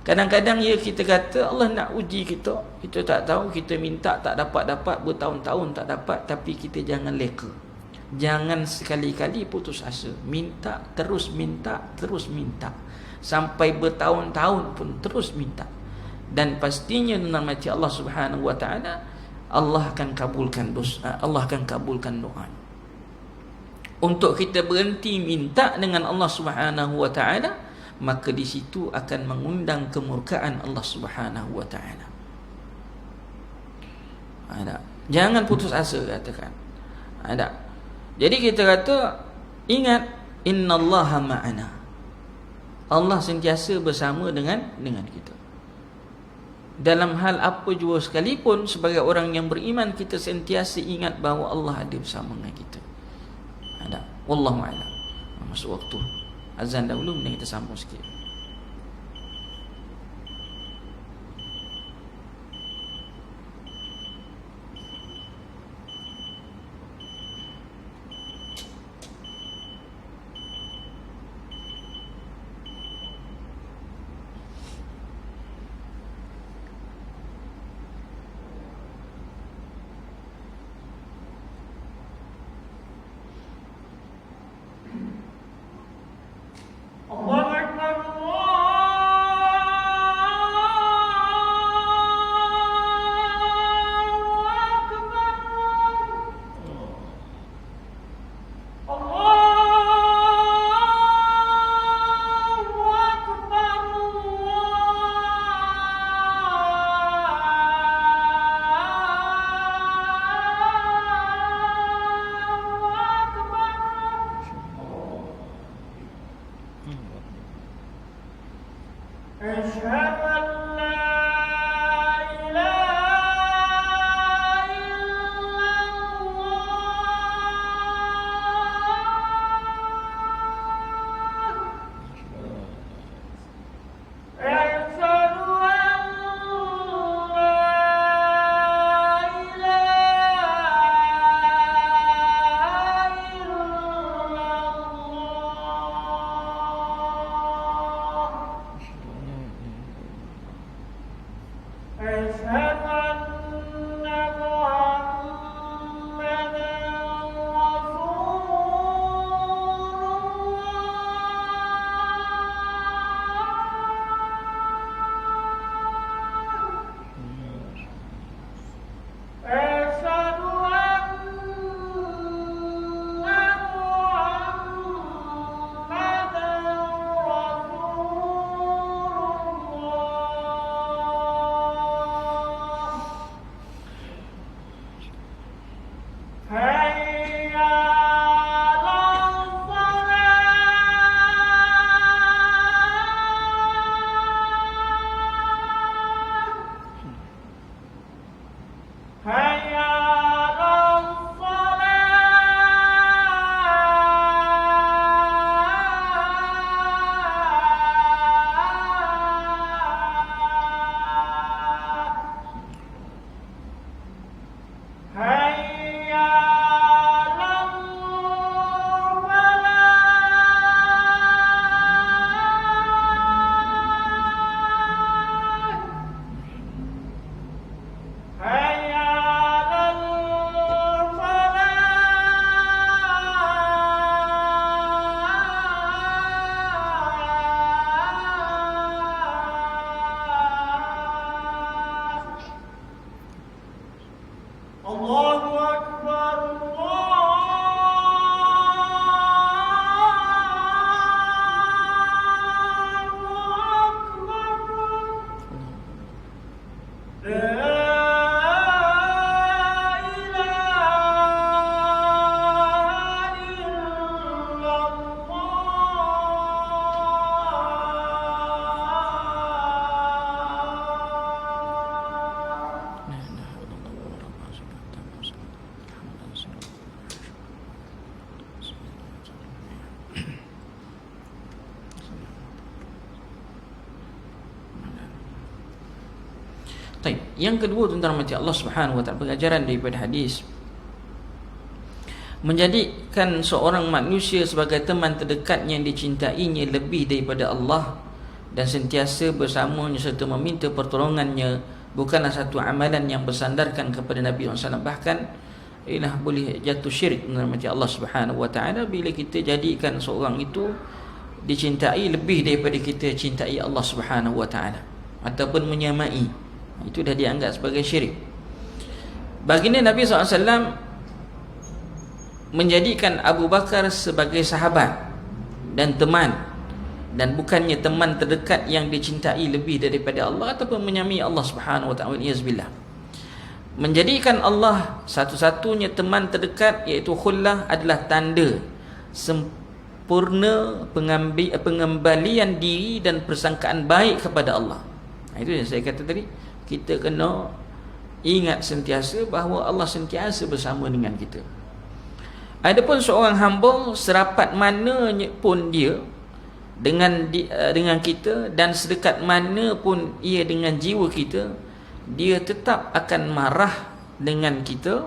Kadang-kadang kita kata Allah nak uji kita, kita tak tahu, kita minta tak dapat, bertahun-tahun tak dapat, tapi kita jangan leka. Jangan sekali-kali putus asa. Terus minta. Sampai bertahun-tahun pun terus minta. Dan pastinya dengan mati Allah Subhanahu wa taala, Allah akan kabulkan doa. Untuk kita berhenti minta dengan Allah Subhanahu wa taala, maka di situ akan mengundang kemurkaan Allah Subhanahu wa taala. Jangan putus asa, katakan. Jadi kita kata, ingat, innallaha ma'ana. Allah sentiasa bersama dengan kita. Dalam hal apa jua sekalipun, sebagai orang yang beriman, kita sentiasa ingat bahawa Allah ada bersama dengan kita. Wallahu a'lam. Masuk waktu azan dahulu, kemudian kita sambung sikit. Baik, yang kedua tentang mati Allah Subhanahu wa taala, pengajaran daripada hadis, menjadikan seorang manusia sebagai teman terdekat yang dicintainya lebih daripada Allah dan sentiasa bersamanya serta meminta pertolongannya bukanlah satu amalan yang bersandarkan kepada Nabi SAW. Bahkan ialah boleh jatuh syirik menghormati Allah Subhanahu wa taala bila kita jadikan seorang itu dicintai lebih daripada kita cintai Allah Subhanahu wa taala ataupun menyamai. Itu dah dianggap sebagai syirik. Baginda Nabi SAW menjadikan Abu Bakar sebagai sahabat dan teman, dan bukannya teman terdekat yang dicintai lebih daripada Allah ataupun menyamai Allah Subhanahu wa taala. Iyazbillah. Menjadikan Allah satu-satunya teman terdekat iaitu khullah adalah tanda sempurna pengembalian diri dan persangkaan baik kepada Allah. Itu yang saya kata tadi, kita kena ingat sentiasa bahawa Allah sentiasa bersama dengan kita. Adapun seorang hamba serapat mana pun dia dengan kita dan sedekat mana pun ia dengan jiwa kita, dia tetap akan marah dengan kita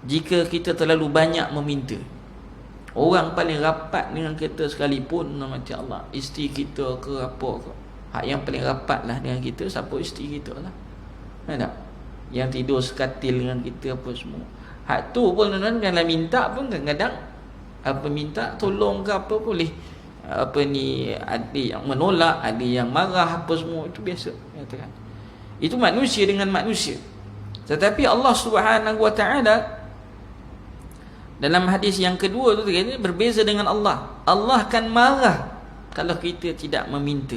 jika kita terlalu banyak meminta. Orang paling rapat dengan kita sekalipun, nama Allah, isteri kita ke apa ke, hak yang paling rapat lah dengan kita siapa? Isteri kita lah. Tak? Yang tidur sekatil dengan kita apa semua. Hak tu pun kalau minta pun kadang-kadang apa minta tolong ke apa boleh apa ni, ada yang menolak, ada yang marah apa semua, itu biasa, katakan. Itu manusia dengan manusia. Tetapi Allah Subhanahu wa taala dalam hadis yang kedua tu kata berbeza dengan Allah. Allah akan marah kalau kita tidak meminta.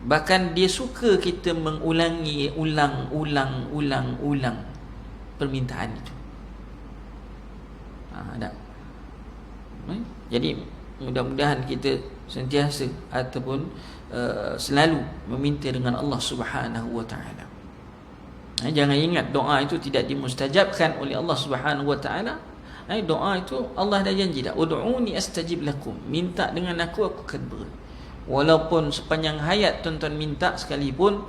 Bahkan dia suka kita mengulangi ulang permintaan itu. Jadi mudah-mudahan kita sentiasa ataupun selalu meminta dengan Allah Subhanahu wa taala. Jangan ingat doa itu tidak dimustajabkan oleh Allah Subhanahu wa taala. Doa itu Allah dah janji dah, ud'uni astajib lakum, minta dengan aku akan beri. Walaupun sepanjang hayat tuan-tuan minta sekalipun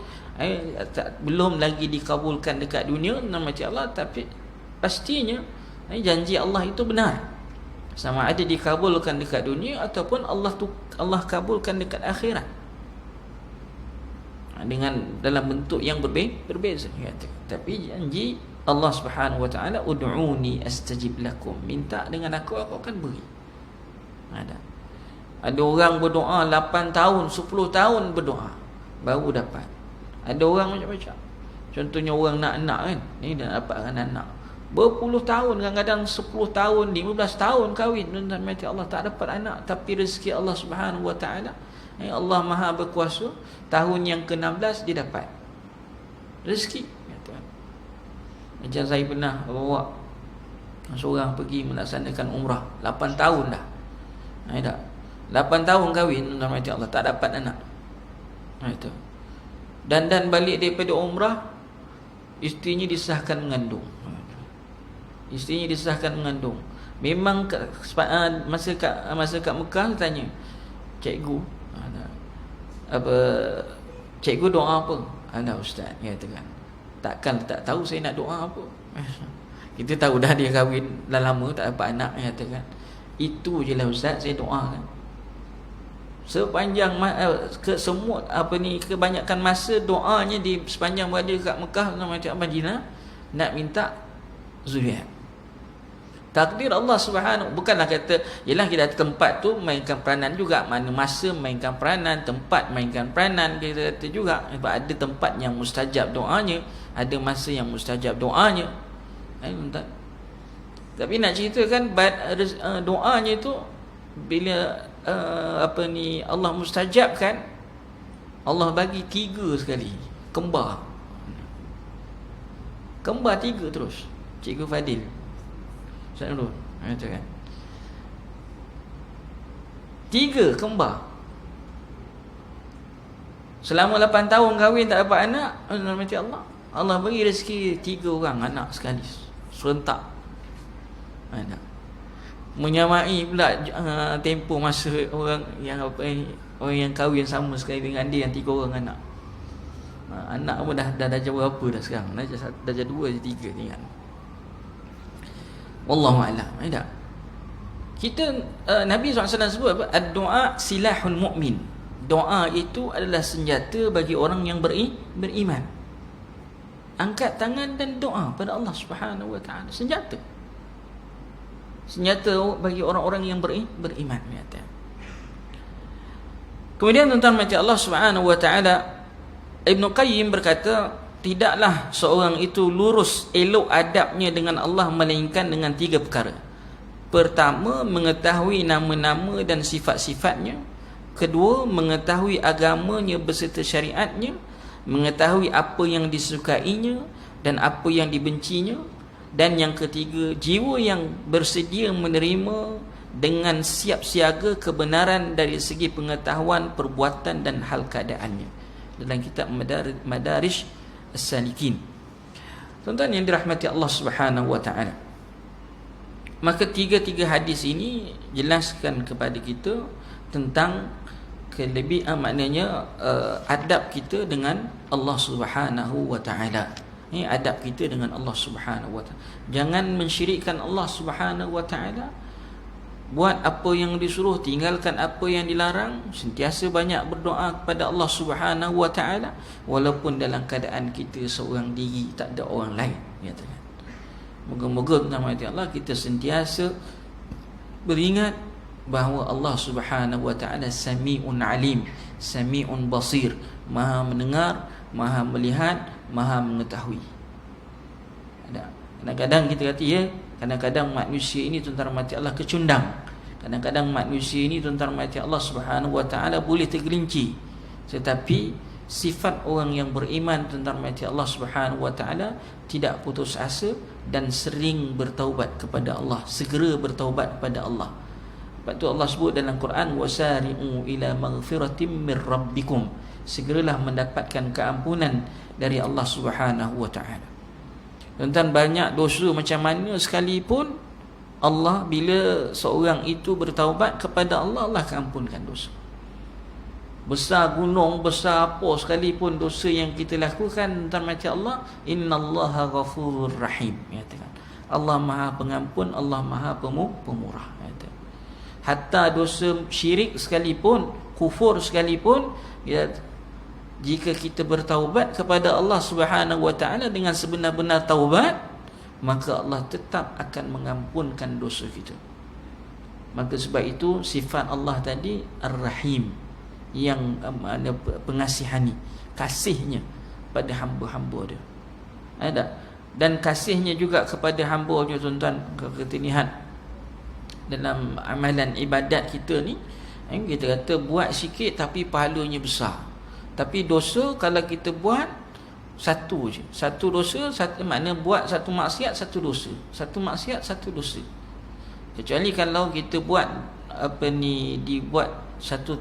belum lagi dikabulkan dekat dunia nama Allah, tapi pastinya janji Allah itu benar, sama ada dikabulkan dekat dunia ataupun Allah kabulkan dekat akhirat dengan dalam bentuk yang berbeza. Tapi janji Allah Subhanahu wa taala, ud'uni astajib lakum, minta dengan aku akan beri. Ada orang berdoa 8 tahun, 10 tahun berdoa baru dapat. Ada orang macam-macam. Contohnya orang nak anak kan, ni dah dapat anak berpuluh tahun, kadang-kadang 10 tahun, 15 tahun kahwin dan mati Allah tak dapat anak, tapi rezeki Allah Subhanahu wa taala, Allah Maha berkuasa, tahun yang ke-16 dia dapat rezeki. Macam saya pernah bawa seorang pergi melaksanakan umrah 8 tahun dah. Dah 8 tahun kahwin dan mati Allah tak dapat anak. Itu. Dan balik daripada umrah, isterinya disahkan mengandung. Isterinya disahkan mengandung. Memang masa kat Mekah tanya, cikgu cikgu doa apa? Ustaz, katakan, takkan tak tahu saya nak doa apa. Kita tahu dah dia kahwin dah lama tak dapat anak, katakan. Itu je lah Ustaz saya doakan. Sepanjang semua kebanyakan masa doanya di sepanjang berada kat Mekah macam Madinah nak minta zuriat. Takdir Allah Subhanahu, bukanlah kata yalah kita tempat tu mainkan peranan juga, mana masa mainkan peranan, tempat mainkan peranan, kita kata juga ada tempat yang mustajab doanya, ada masa yang mustajab doanya. Tapi nak ceritakan doanya tu bila Allah mustajabkan, Allah bagi 3 sekali, kembar 3 terus. Cikgu Fadil Ustaz Nurul katakan 3 kembar selama 8 tahun kahwin tak dapat anak. Allah bagi rezeki 3 orang anak sekali serentak. Menyamai pula tempoh masa orang yang kahwin sama sekali dengan dia yang 3 orang anak. Anak pun dah darjah berapa dah sekarang? Darjah 2, darjah 3 ni kan. Wallahu a'lam. Tak? Kita Nabi SAW sebut apa? Ad-du'a silahul mu'min. Doa itu adalah senjata bagi orang yang beriman. Angkat tangan dan doa pada Allah Subhanahu wa taala. Senjata bagi orang-orang yang beriman. Kemudian tuan-tuan macam Allah Subhanahu wa taala, Ibn Qayyim berkata, tidaklah seorang itu lurus elok adabnya dengan Allah melainkan dengan 3 perkara. Pertama, mengetahui nama-nama dan sifat-sifatnya. Kedua, mengetahui agamanya beserta syariatnya, mengetahui apa yang disukainya dan apa yang dibencinya. Dan yang ketiga, jiwa yang bersedia menerima dengan siap siaga kebenaran dari segi pengetahuan, perbuatan dan hal keadaannya. Dalam kitab Madaris As-Salikin. Tuan-tuan yang dirahmati Allah Subhanahu wa taala, maka 3 hadis ini jelaskan kepada kita tentang maknanya adab kita dengan Allah Subhanahu wa taala. Ini adab kita dengan Allah Subhanahu wa taala. Jangan mensyirikkan Allah Subhanahu wa taala. Buat apa yang disuruh, tinggalkan apa yang dilarang. Sentiasa banyak berdoa kepada Allah Subhanahu wa taala walaupun dalam keadaan kita seorang diri, tak ada orang lain. Moga-moga dengan Allah kita sentiasa beringat bahawa Allah Subhanahu wa taala Sami'un Alim, Sami'un Basir, Maha mendengar, Maha melihat, Maha mengetahui. Kadang-kadang kita kata kadang-kadang manusia ini tuan-tuan rahmati Allah kecundang. Kadang-kadang manusia ini tuan-tuan rahmati Allah Subhanahu wa taala boleh tergelincir. Tetapi sifat orang yang beriman tuan-tuan rahmati Allah Subhanahu wa taala tidak putus asa dan sering bertaubat kepada Allah, segera bertaubat kepada Allah. Sebab tu Allah sebut dalam Quran, wasari'u ila maghfiratin mir rabbikum, segeralah mendapatkan keampunan dari Allah Subhanahu wa taala. Tuan-tuan, banyak dosa macam mana sekalipun, Allah bila seorang itu bertaubat kepada Allah, Allah akan ampunkan dosa. Besar gunung, besar apa sekalipun dosa yang kita lakukan, tuan macam Allah, innallaha ghafurur rahim, katakan. Allah Maha Pengampun, Allah Maha Pemurah. Hatta dosa syirik sekalipun, kufur sekalipun, jika kita bertaubat kepada Allah Subhanahu wa taala dengan sebenar-benar taubat, maka Allah tetap akan mengampunkan dosa kita. Maka sebab itu sifat Allah tadi Ar-Rahim, yang pengasihani, kasihnya pada hamba-hamba dia. Ada. Dan kasihnya juga kepada hamba-nya, tuan-tuan, kita lihat dalam amalan ibadat kita ni, kita kata buat sikit tapi pahalanya besar. Tapi dosa kalau kita buat satu je, satu dosa, makna buat satu maksiat satu dosa, satu maksiat satu dosa. Kecuali kalau kita buat dibuat satu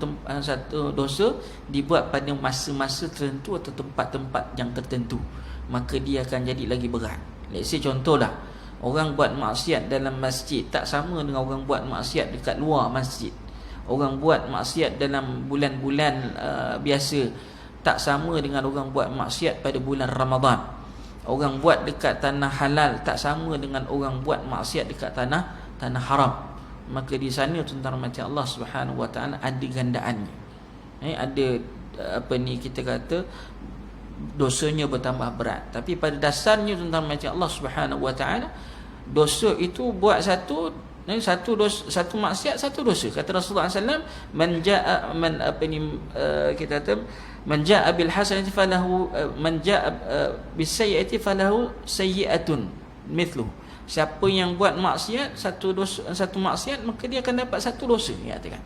dosa dibuat pada masa-masa tertentu atau tempat-tempat yang tertentu, maka dia akan jadi lagi berat. Let's say contohlah, orang buat maksiat dalam masjid tak sama dengan orang buat maksiat dekat luar masjid. Orang buat maksiat dalam bulan-bulan biasa tak sama dengan orang buat maksiat pada bulan Ramadan. Orang buat dekat tanah halal tak sama dengan orang buat maksiat dekat tanah haram. Maka di sana tuan-tuan macam Allah Subhanahu wa taala ada gandaannya. Ada kita kata dosanya bertambah berat. Tapi pada dasarnya tuan-tuan macam Allah Subhanahu wa taala, dosa itu buat satu dosa, satu maksiat satu dosa. Kata Rasulullah SAW, man jaa bil hasanati falahu, man jaa bis sayyi'ati falahu sayyi'atun mithlu. Siapa yang buat maksiat satu dosa, satu maksiat, maka dia akan dapat satu dosa, katakan.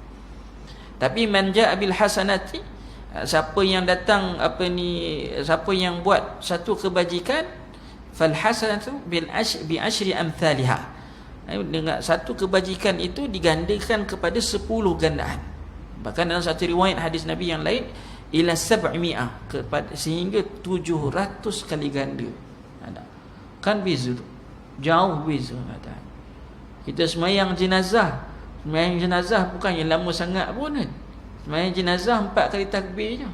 Tapi man jaa bil hasanati, siapa yang datang siapa yang buat satu kebajikan, fal hasanatu bi asyri amthaliha. Dengan satu kebajikan itu digandakan kepada 10 gandaan. Bahkan dalam satu riwayat hadis Nabi yang lain, ila 700, sehingga 700 kali ganda. Kan beza tu, jauh beza. Kita sembahyang jenazah bukan yang lama sangat pun kan. Sembahyang jenazah 4 kali takbir je.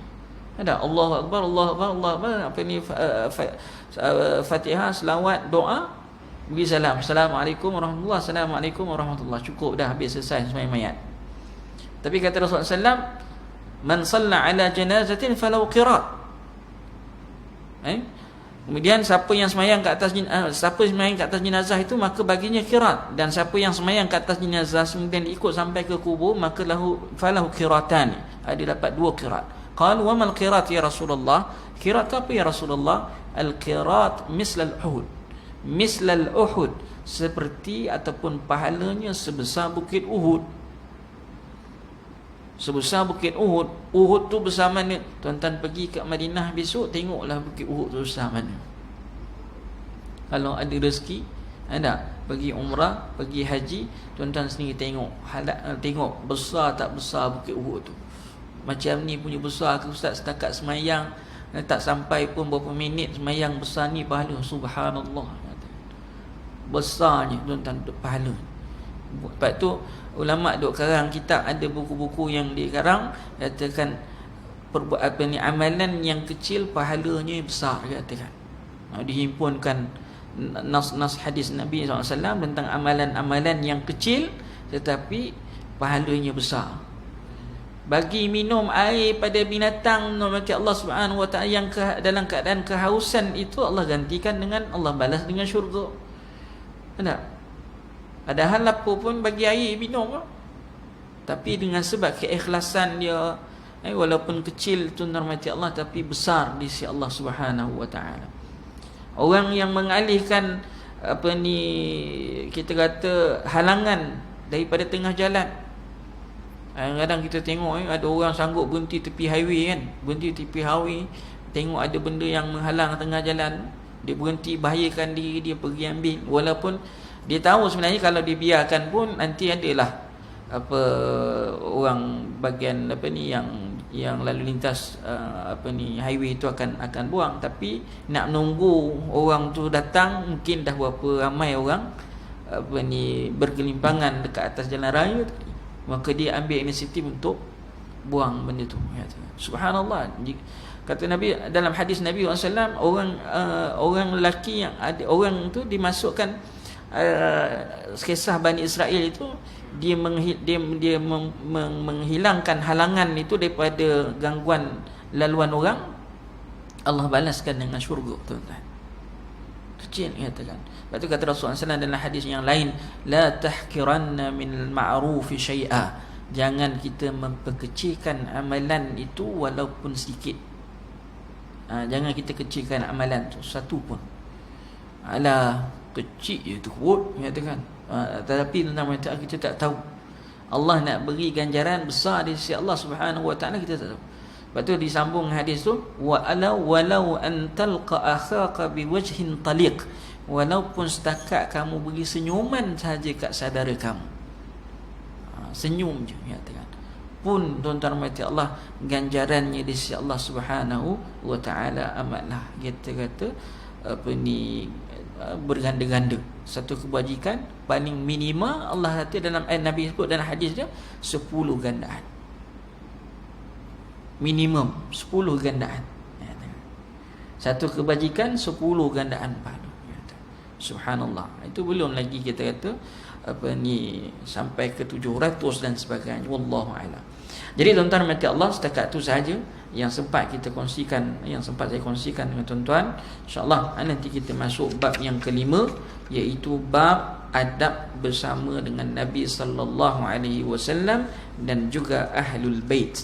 Ada Allahu Akbar, Allahu Akbar, Allahu Akbar, apa ni, Fatihah, selawat, doa, bagi salam. Assalamualaikum warahmatullahi, Assalamualaikum warahmatullahi. Cukup dah, habis, selesai sembahyang mayat. Tapi kata Rasulullah SAW, man salla ala janazatin falau qirat. Kemudian siapa yang sembahyang ke atas jenazah itu, maka baginya qirat. Dan siapa yang sembahyang ke atas jenazah kemudian ikut sampai ke kubur, maka falahu qiratan. Dia dapat 2 qirat. Qalu wa mal qirat ya Rasulullah? Qirat apa ya Rasulullah? Al qirat mislal uhud. Mislal uhud, seperti ataupun pahalanya sebesar bukit Uhud. Sebesar bukit Uhud. Uhud tu besar mana? Tuan-tuan pergi ke Madinah besok, tengoklah bukit Uhud tu besar mana. Kalau ada rezeki, ada pergi umrah, pergi haji, tuan-tuan sendiri tengok, tengok besar tak besar bukit Uhud tu. Macam ni punya besar ke ustaz, setakat semayang tak sampai pun berapa minit semayang besar ni pahala. Subhanallah, besarnya tuan-tuan pahala. Lepas tu ulama duk karang kitab, ada buku-buku yang dikarang katakan amalan yang kecil pahalanya besar, katakan. Dihimpunkan nas hadis Nabi SAW tentang amalan-amalan yang kecil tetapi pahalanya besar. Bagi minum air pada binatang mati Allah Subhanahu wa taala yang dalam keadaan kehausan, itu Allah gantikan dengan, Allah balas dengan syurga. Tak? Padahal apa pun bagi air minum, tapi dengan sebab keikhlasan dia, walaupun kecil tu rahmati Allah, tapi besar di sisi Allah Subhanahu wa taala. Orang yang mengalihkan kita kata halangan daripada tengah jalan. Kadang-kadang kita tengok ada orang sanggup berhenti tepi highway kan, berhenti tepi highway, tengok ada benda yang menghalang tengah jalan, dia berhenti, bahayakan diri dia, pergi ambil, walaupun dia tahu sebenarnya kalau dibiarkan pun nanti adalah orang bagian yang lalu lintas highway itu akan buang. Tapi nak menunggu orang tu datang, mungkin dah berapa ramai orang bergelimpangan dekat atas jalan raya tadi, maka dia ambil inisiatif untuk buang benda tu. Subhanallah. Kata Nabi dalam hadis Nabi SAW, orang lelaki yang ada, orang tu dimasukkan, kisah Bani Israel itu, dia menghilangkan halangan itu daripada gangguan laluan orang, Allah balaskan dengan syurga, tuan-tuan. Kecil katakan. Lepas tu kata Rasulullah SAW dalam hadis yang lain, la tahkiranna minal ma'rufi syai'a, jangan kita memperkecilkan amalan itu walaupun sedikit. Jangan kita kecilkan amalan tu satu pun. Alah, kecil je tu kot, katakan. Tetapi tentang kita tak tahu. Allah nak beri ganjaran besar di sisi Allah Subhanahu wa taala, kita tak tahu. Lepas tu disambung hadis tu, walau an talqa akhaka biwajhin taliq, walaupun setakat kamu beri senyuman saja kat saudara kamu, senyum je, katakan, pun tuan-tuan mati Allah, ganjarannya di sisi Allah Subhanahu wa taala amatlah, kita kata berganda-ganda. Satu kebajikan paling minima Allah kata dalam Nabi sebut dalam hadis dia 10 gandaan. Minimum 10 gandaan. Satu kebajikan 10 gandaan pahala. Subhanallah. Itu belum lagi kita kata sampai ke 700 dan sebagainya. Wallahu a'lam. Jadi tuan-tuan mati Allah, setakat itu sahaja yang sempat kita kongsikan, yang sempat saya kongsikan dengan tuan-tuan. InsyaAllah nanti kita masuk bab yang kelima, iaitu bab adab bersama dengan Nabi sallallahu alaihi wasallam dan juga Ahlul Bait.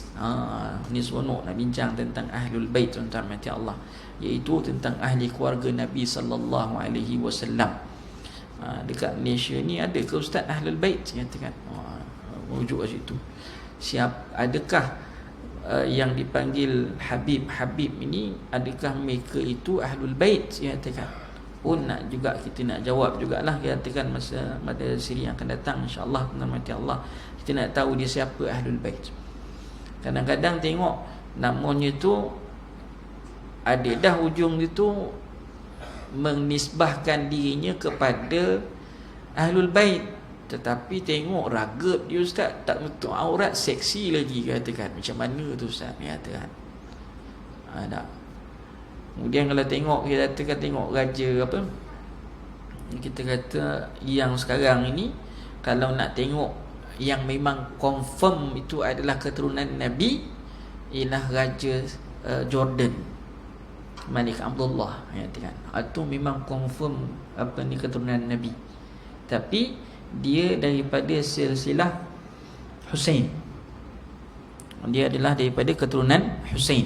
Ni seronok nak bincang tentang Ahlul Bait, tuan-tuan mati Allah, iaitu tentang ahli keluarga Nabi sallallahu alaihi wasallam. Dekat Malaysia ni ada ke Ustaz Ahlul Bait? Katakan rujuk kat situ. Adakah yang dipanggil Habib ini, adakah mereka itu Ahlul Bait? Katakan pun nak juga, kita nak jawab jugalah, katakan pada siri yang akan datang insya-Allah. Mati Allah, kita nak tahu dia siapa Ahlul Bait. Kadang-kadang tengok namanya tu ada dah hujung itu menisbahkan dirinya kepada Ahlul Bait, tetapi tengok ragap dia ustaz, tak nutup aurat, seksi lagi, katakan. Macam mana tu ustaz ni, katakan. Tak. Kemudian kalau tengok, kita katakan tengok raja apa, kita kata yang sekarang ini, kalau nak tengok yang memang confirm itu adalah keturunan Nabi, ialah Raja Jordan, Malik Abdullah, ya kan. Itu memang confirm apa ni keturunan Nabi. Tapi dia daripada silsilah Husain. Dia adalah daripada keturunan Husain.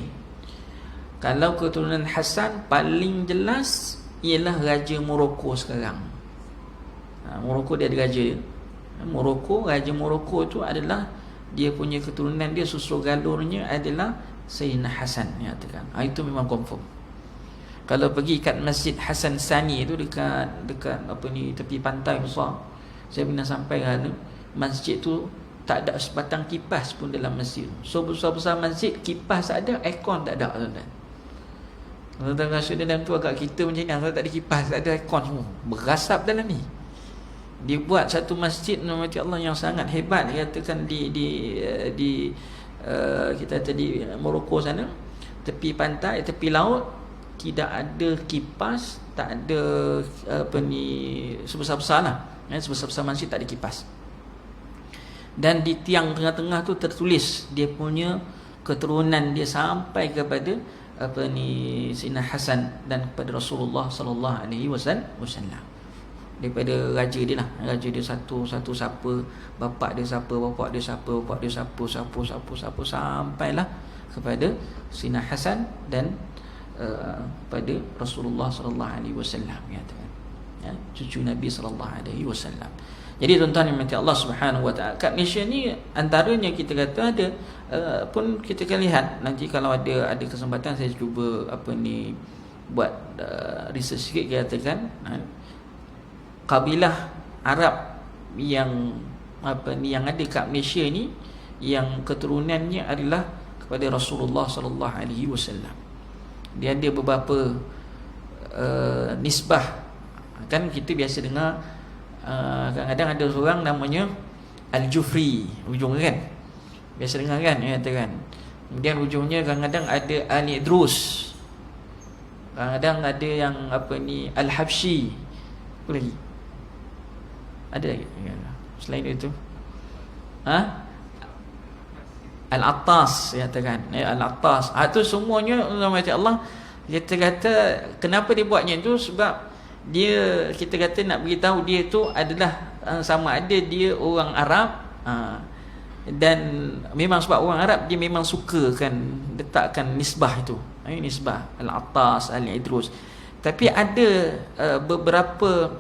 Kalau keturunan Hasan, paling jelas ialah Raja Morocco sekarang. Morocco dia ada raja dia. Raja Morocco tu adalah dia punya keturunan dia, susul galurnya adalah Sayyidina Hasan, ya kan. Itu memang confirm. Kalau pergi kat Masjid Hasan Sani tu dekat apa ni, tepi pantai besar, saya pernah sampai kan, masjid tu tak ada sebatang kipas pun dalam masjid. So besar-besar masjid, kipas tak ada, aircon tak ada, tuan-tuan. Tuan-tuan rasa dalam tu agak kita macam ni, kalau tak ada kipas, tak ada aircon, semua berasap dalam ni. Dia buat satu masjid nama Allah yang sangat hebat, katakan di kita tadi Morocco sana, tepi pantai, tepi laut, tidak ada kipas, tak ada apa ni, sebesar-besar lah, sebesar-besar masjid tak ada kipas. Dan di tiang tengah-tengah tu tertulis dia punya keturunan dia sampai kepada apa ni, Sayyidina Hasan dan kepada Rasulullah sallallahu alaihi wasallam. Daripada raja dia lah, raja dia satu siapa, bapak dia siapa, bapak dia siapa, bapak dia siapa, sampailah kepada Sayyidina Hasan dan pada Rasulullah sallallahu alaihi wasallam, ya, cucu Nabi sallallahu alaihi wasallam. Jadi tuan-tuan yang mati Allah Subhanahu wa taala, kat Malaysia ni antaranya kita kata ada pun kita akan lihat nanti kalau ada kesempatan, saya cuba apa ni buat research sikit, katakan kabilah Arab yang apa ni yang ada kat Malaysia ni, yang keturunannya adalah kepada Rasulullah sallallahu alaihi wasallam. Dia ada beberapa nisbah. Kan kita biasa dengar kadang-kadang ada seorang namanya Al-Jufri, ujung kan, biasa dengar kan, ya kan. Kemudian ujungnya kadang-kadang ada Al-Idrus, kadang-kadang ada yang apa ni Al-Habsyi, apa lagi ada lagi selain itu, Al-Attas, ya kan, Al-Attas. Itu semuanya Allah kata kenapa dia buatnya itu, sebab dia, kita kata nak beritahu dia tu adalah sama ada dia orang Arab, dan memang sebab orang Arab dia memang suka kan letakkan nisbah itu, nisbah Al-Attas, Al-Idrus. Tapi ada beberapa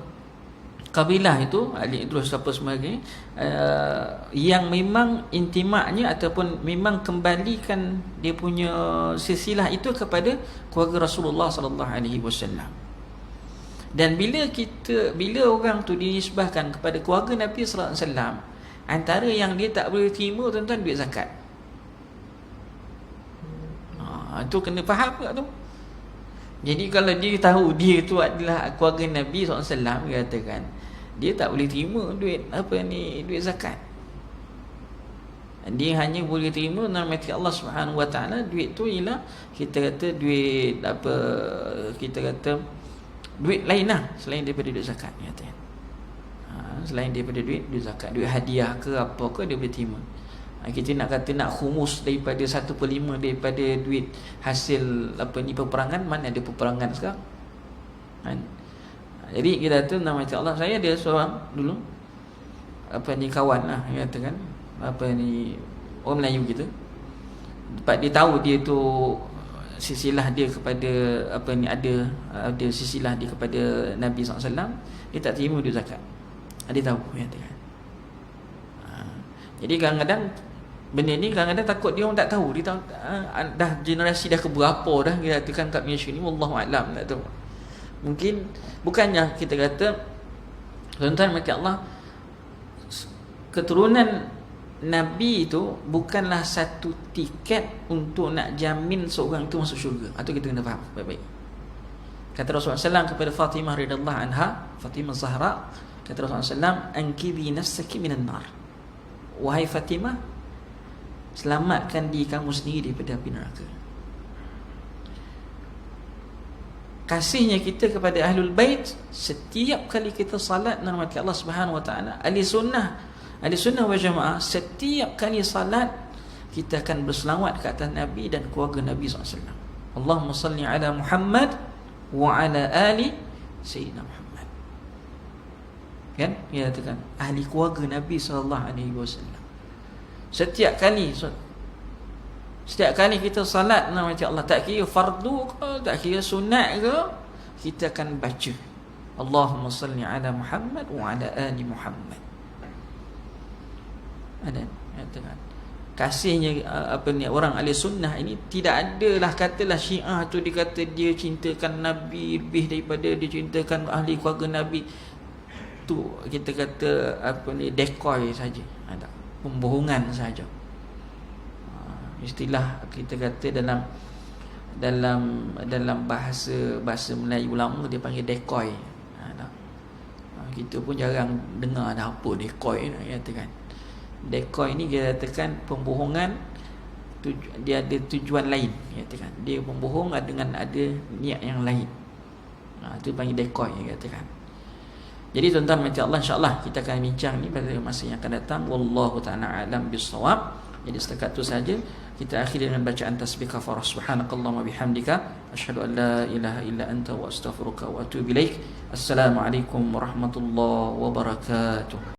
kabilah itu, Al-Idrus apa sebagainya, yang memang intimaknya ataupun memang kembalikan dia punya silsilah itu kepada keluarga Rasulullah sallallahu alaihi wasallam. Dan bila orang tu dinisbahkan kepada keluarga Nabi sallallahu alaihi wasallam, antara yang dia tak boleh terima, tuan-tuan, duit zakat. Itu kena faham tak tu? Jadi kalau dia tahu dia tu adalah keluarga Nabi sallallahu alaihi wasallam, dia katakan dia tak boleh terima duit duit zakat. Dia hanya boleh terima nama Allah Subhanahu wa taala, duit tu ialah kita kata duit apa, kita kata duit lain lah selain daripada duit zakat, katanya. Selain daripada duit zakat, duit hadiah ke apa ke, dia boleh terima. Kita nak kata nak khumus daripada 1/5 daripada duit hasil apa ni peperangan, mana ada peperangan sekarang kan? Jadi kita kata nama Allah. Saya ada seorang dulu apa ni kawan lah, katakan apa ni orang Melayu kita, dapat dia tahu dia tu silsilah dia kepada apa ni, ada silsilah dia kepada Nabi SAW, dia tak terima duit zakat. Dia tahu, katakan. Jadi kadang-kadang benda ni kadang-kadang takut dia orang tak tahu. Dia tahu dah generasi dah keberapa dah, dia katakan kat Malaysia ni, wallahu a'lam, tak tahu. Mungkin bukannya kita kata tuan-tuan mati Allah, keturunan Nabi itu bukanlah satu tiket untuk nak jamin seorang itu masuk syurga. Itu kita kena faham baik-baik. Kata Rasulullah SAW kepada Fatimah radhiyallahu anha, Fatimah Zahra, kata Rasulullah SAW, "Anqidhi nafsaki minan nar." Wahai Fatimah, selamatkan diri kamu sendiri daripada api neraka. kasihnya kita kepada Ahlul Bait, setiap kali kita salat nama Allah Subhanahu wa taala, ahli sunnah wal jamaah, setiap kali salat kita akan berselawat ke atas Nabi dan keluarga Nabi SAW. Allahumma salli ala Muhammad wa ala ali Sayyidina Muhammad. Kan? Dia katakan ahli keluarga Nabi SAW. Setiap kali kita salat nama Allah, tak kira fardu ke, tak kira sunat ke, kita akan baca Allahumma salli ala Muhammad wa ala ali Muhammad. Ada katakan kasihnya orang ahli sunnah ini tidak adalah katalah Syiah tu dikata dia cintakan Nabi lebih daripada dia cintakan ahli keluarga Nabi. Tu kita kata decoy saja, ada pembohongan saja. Istilah kita kata dalam bahasa Melayu lama dia panggil decoy. Kita pun jarang dengar dah apa decoy ni, katakan. Decoy ni dia katakan pembohongan, dia ada tujuan lain, katakan. Dia membohong dengan ada niat yang lain. Itu panggil decoy, katakan. Jadi tuan-tuan mati Allah, insya-Allah kita akan bincang ni pada masa yang akan datang. Wallahu ta'ala alam bis-shawab. Jadi setakat itu saja kita akhiri dengan bacaan tasbih kafarah. Subhanakallahumma bihamdika asyhadu an la ilaha illa anta wa astaghfiruka wa atubu ilaik. Assalamualaikum warahmatullahi wabarakatuh.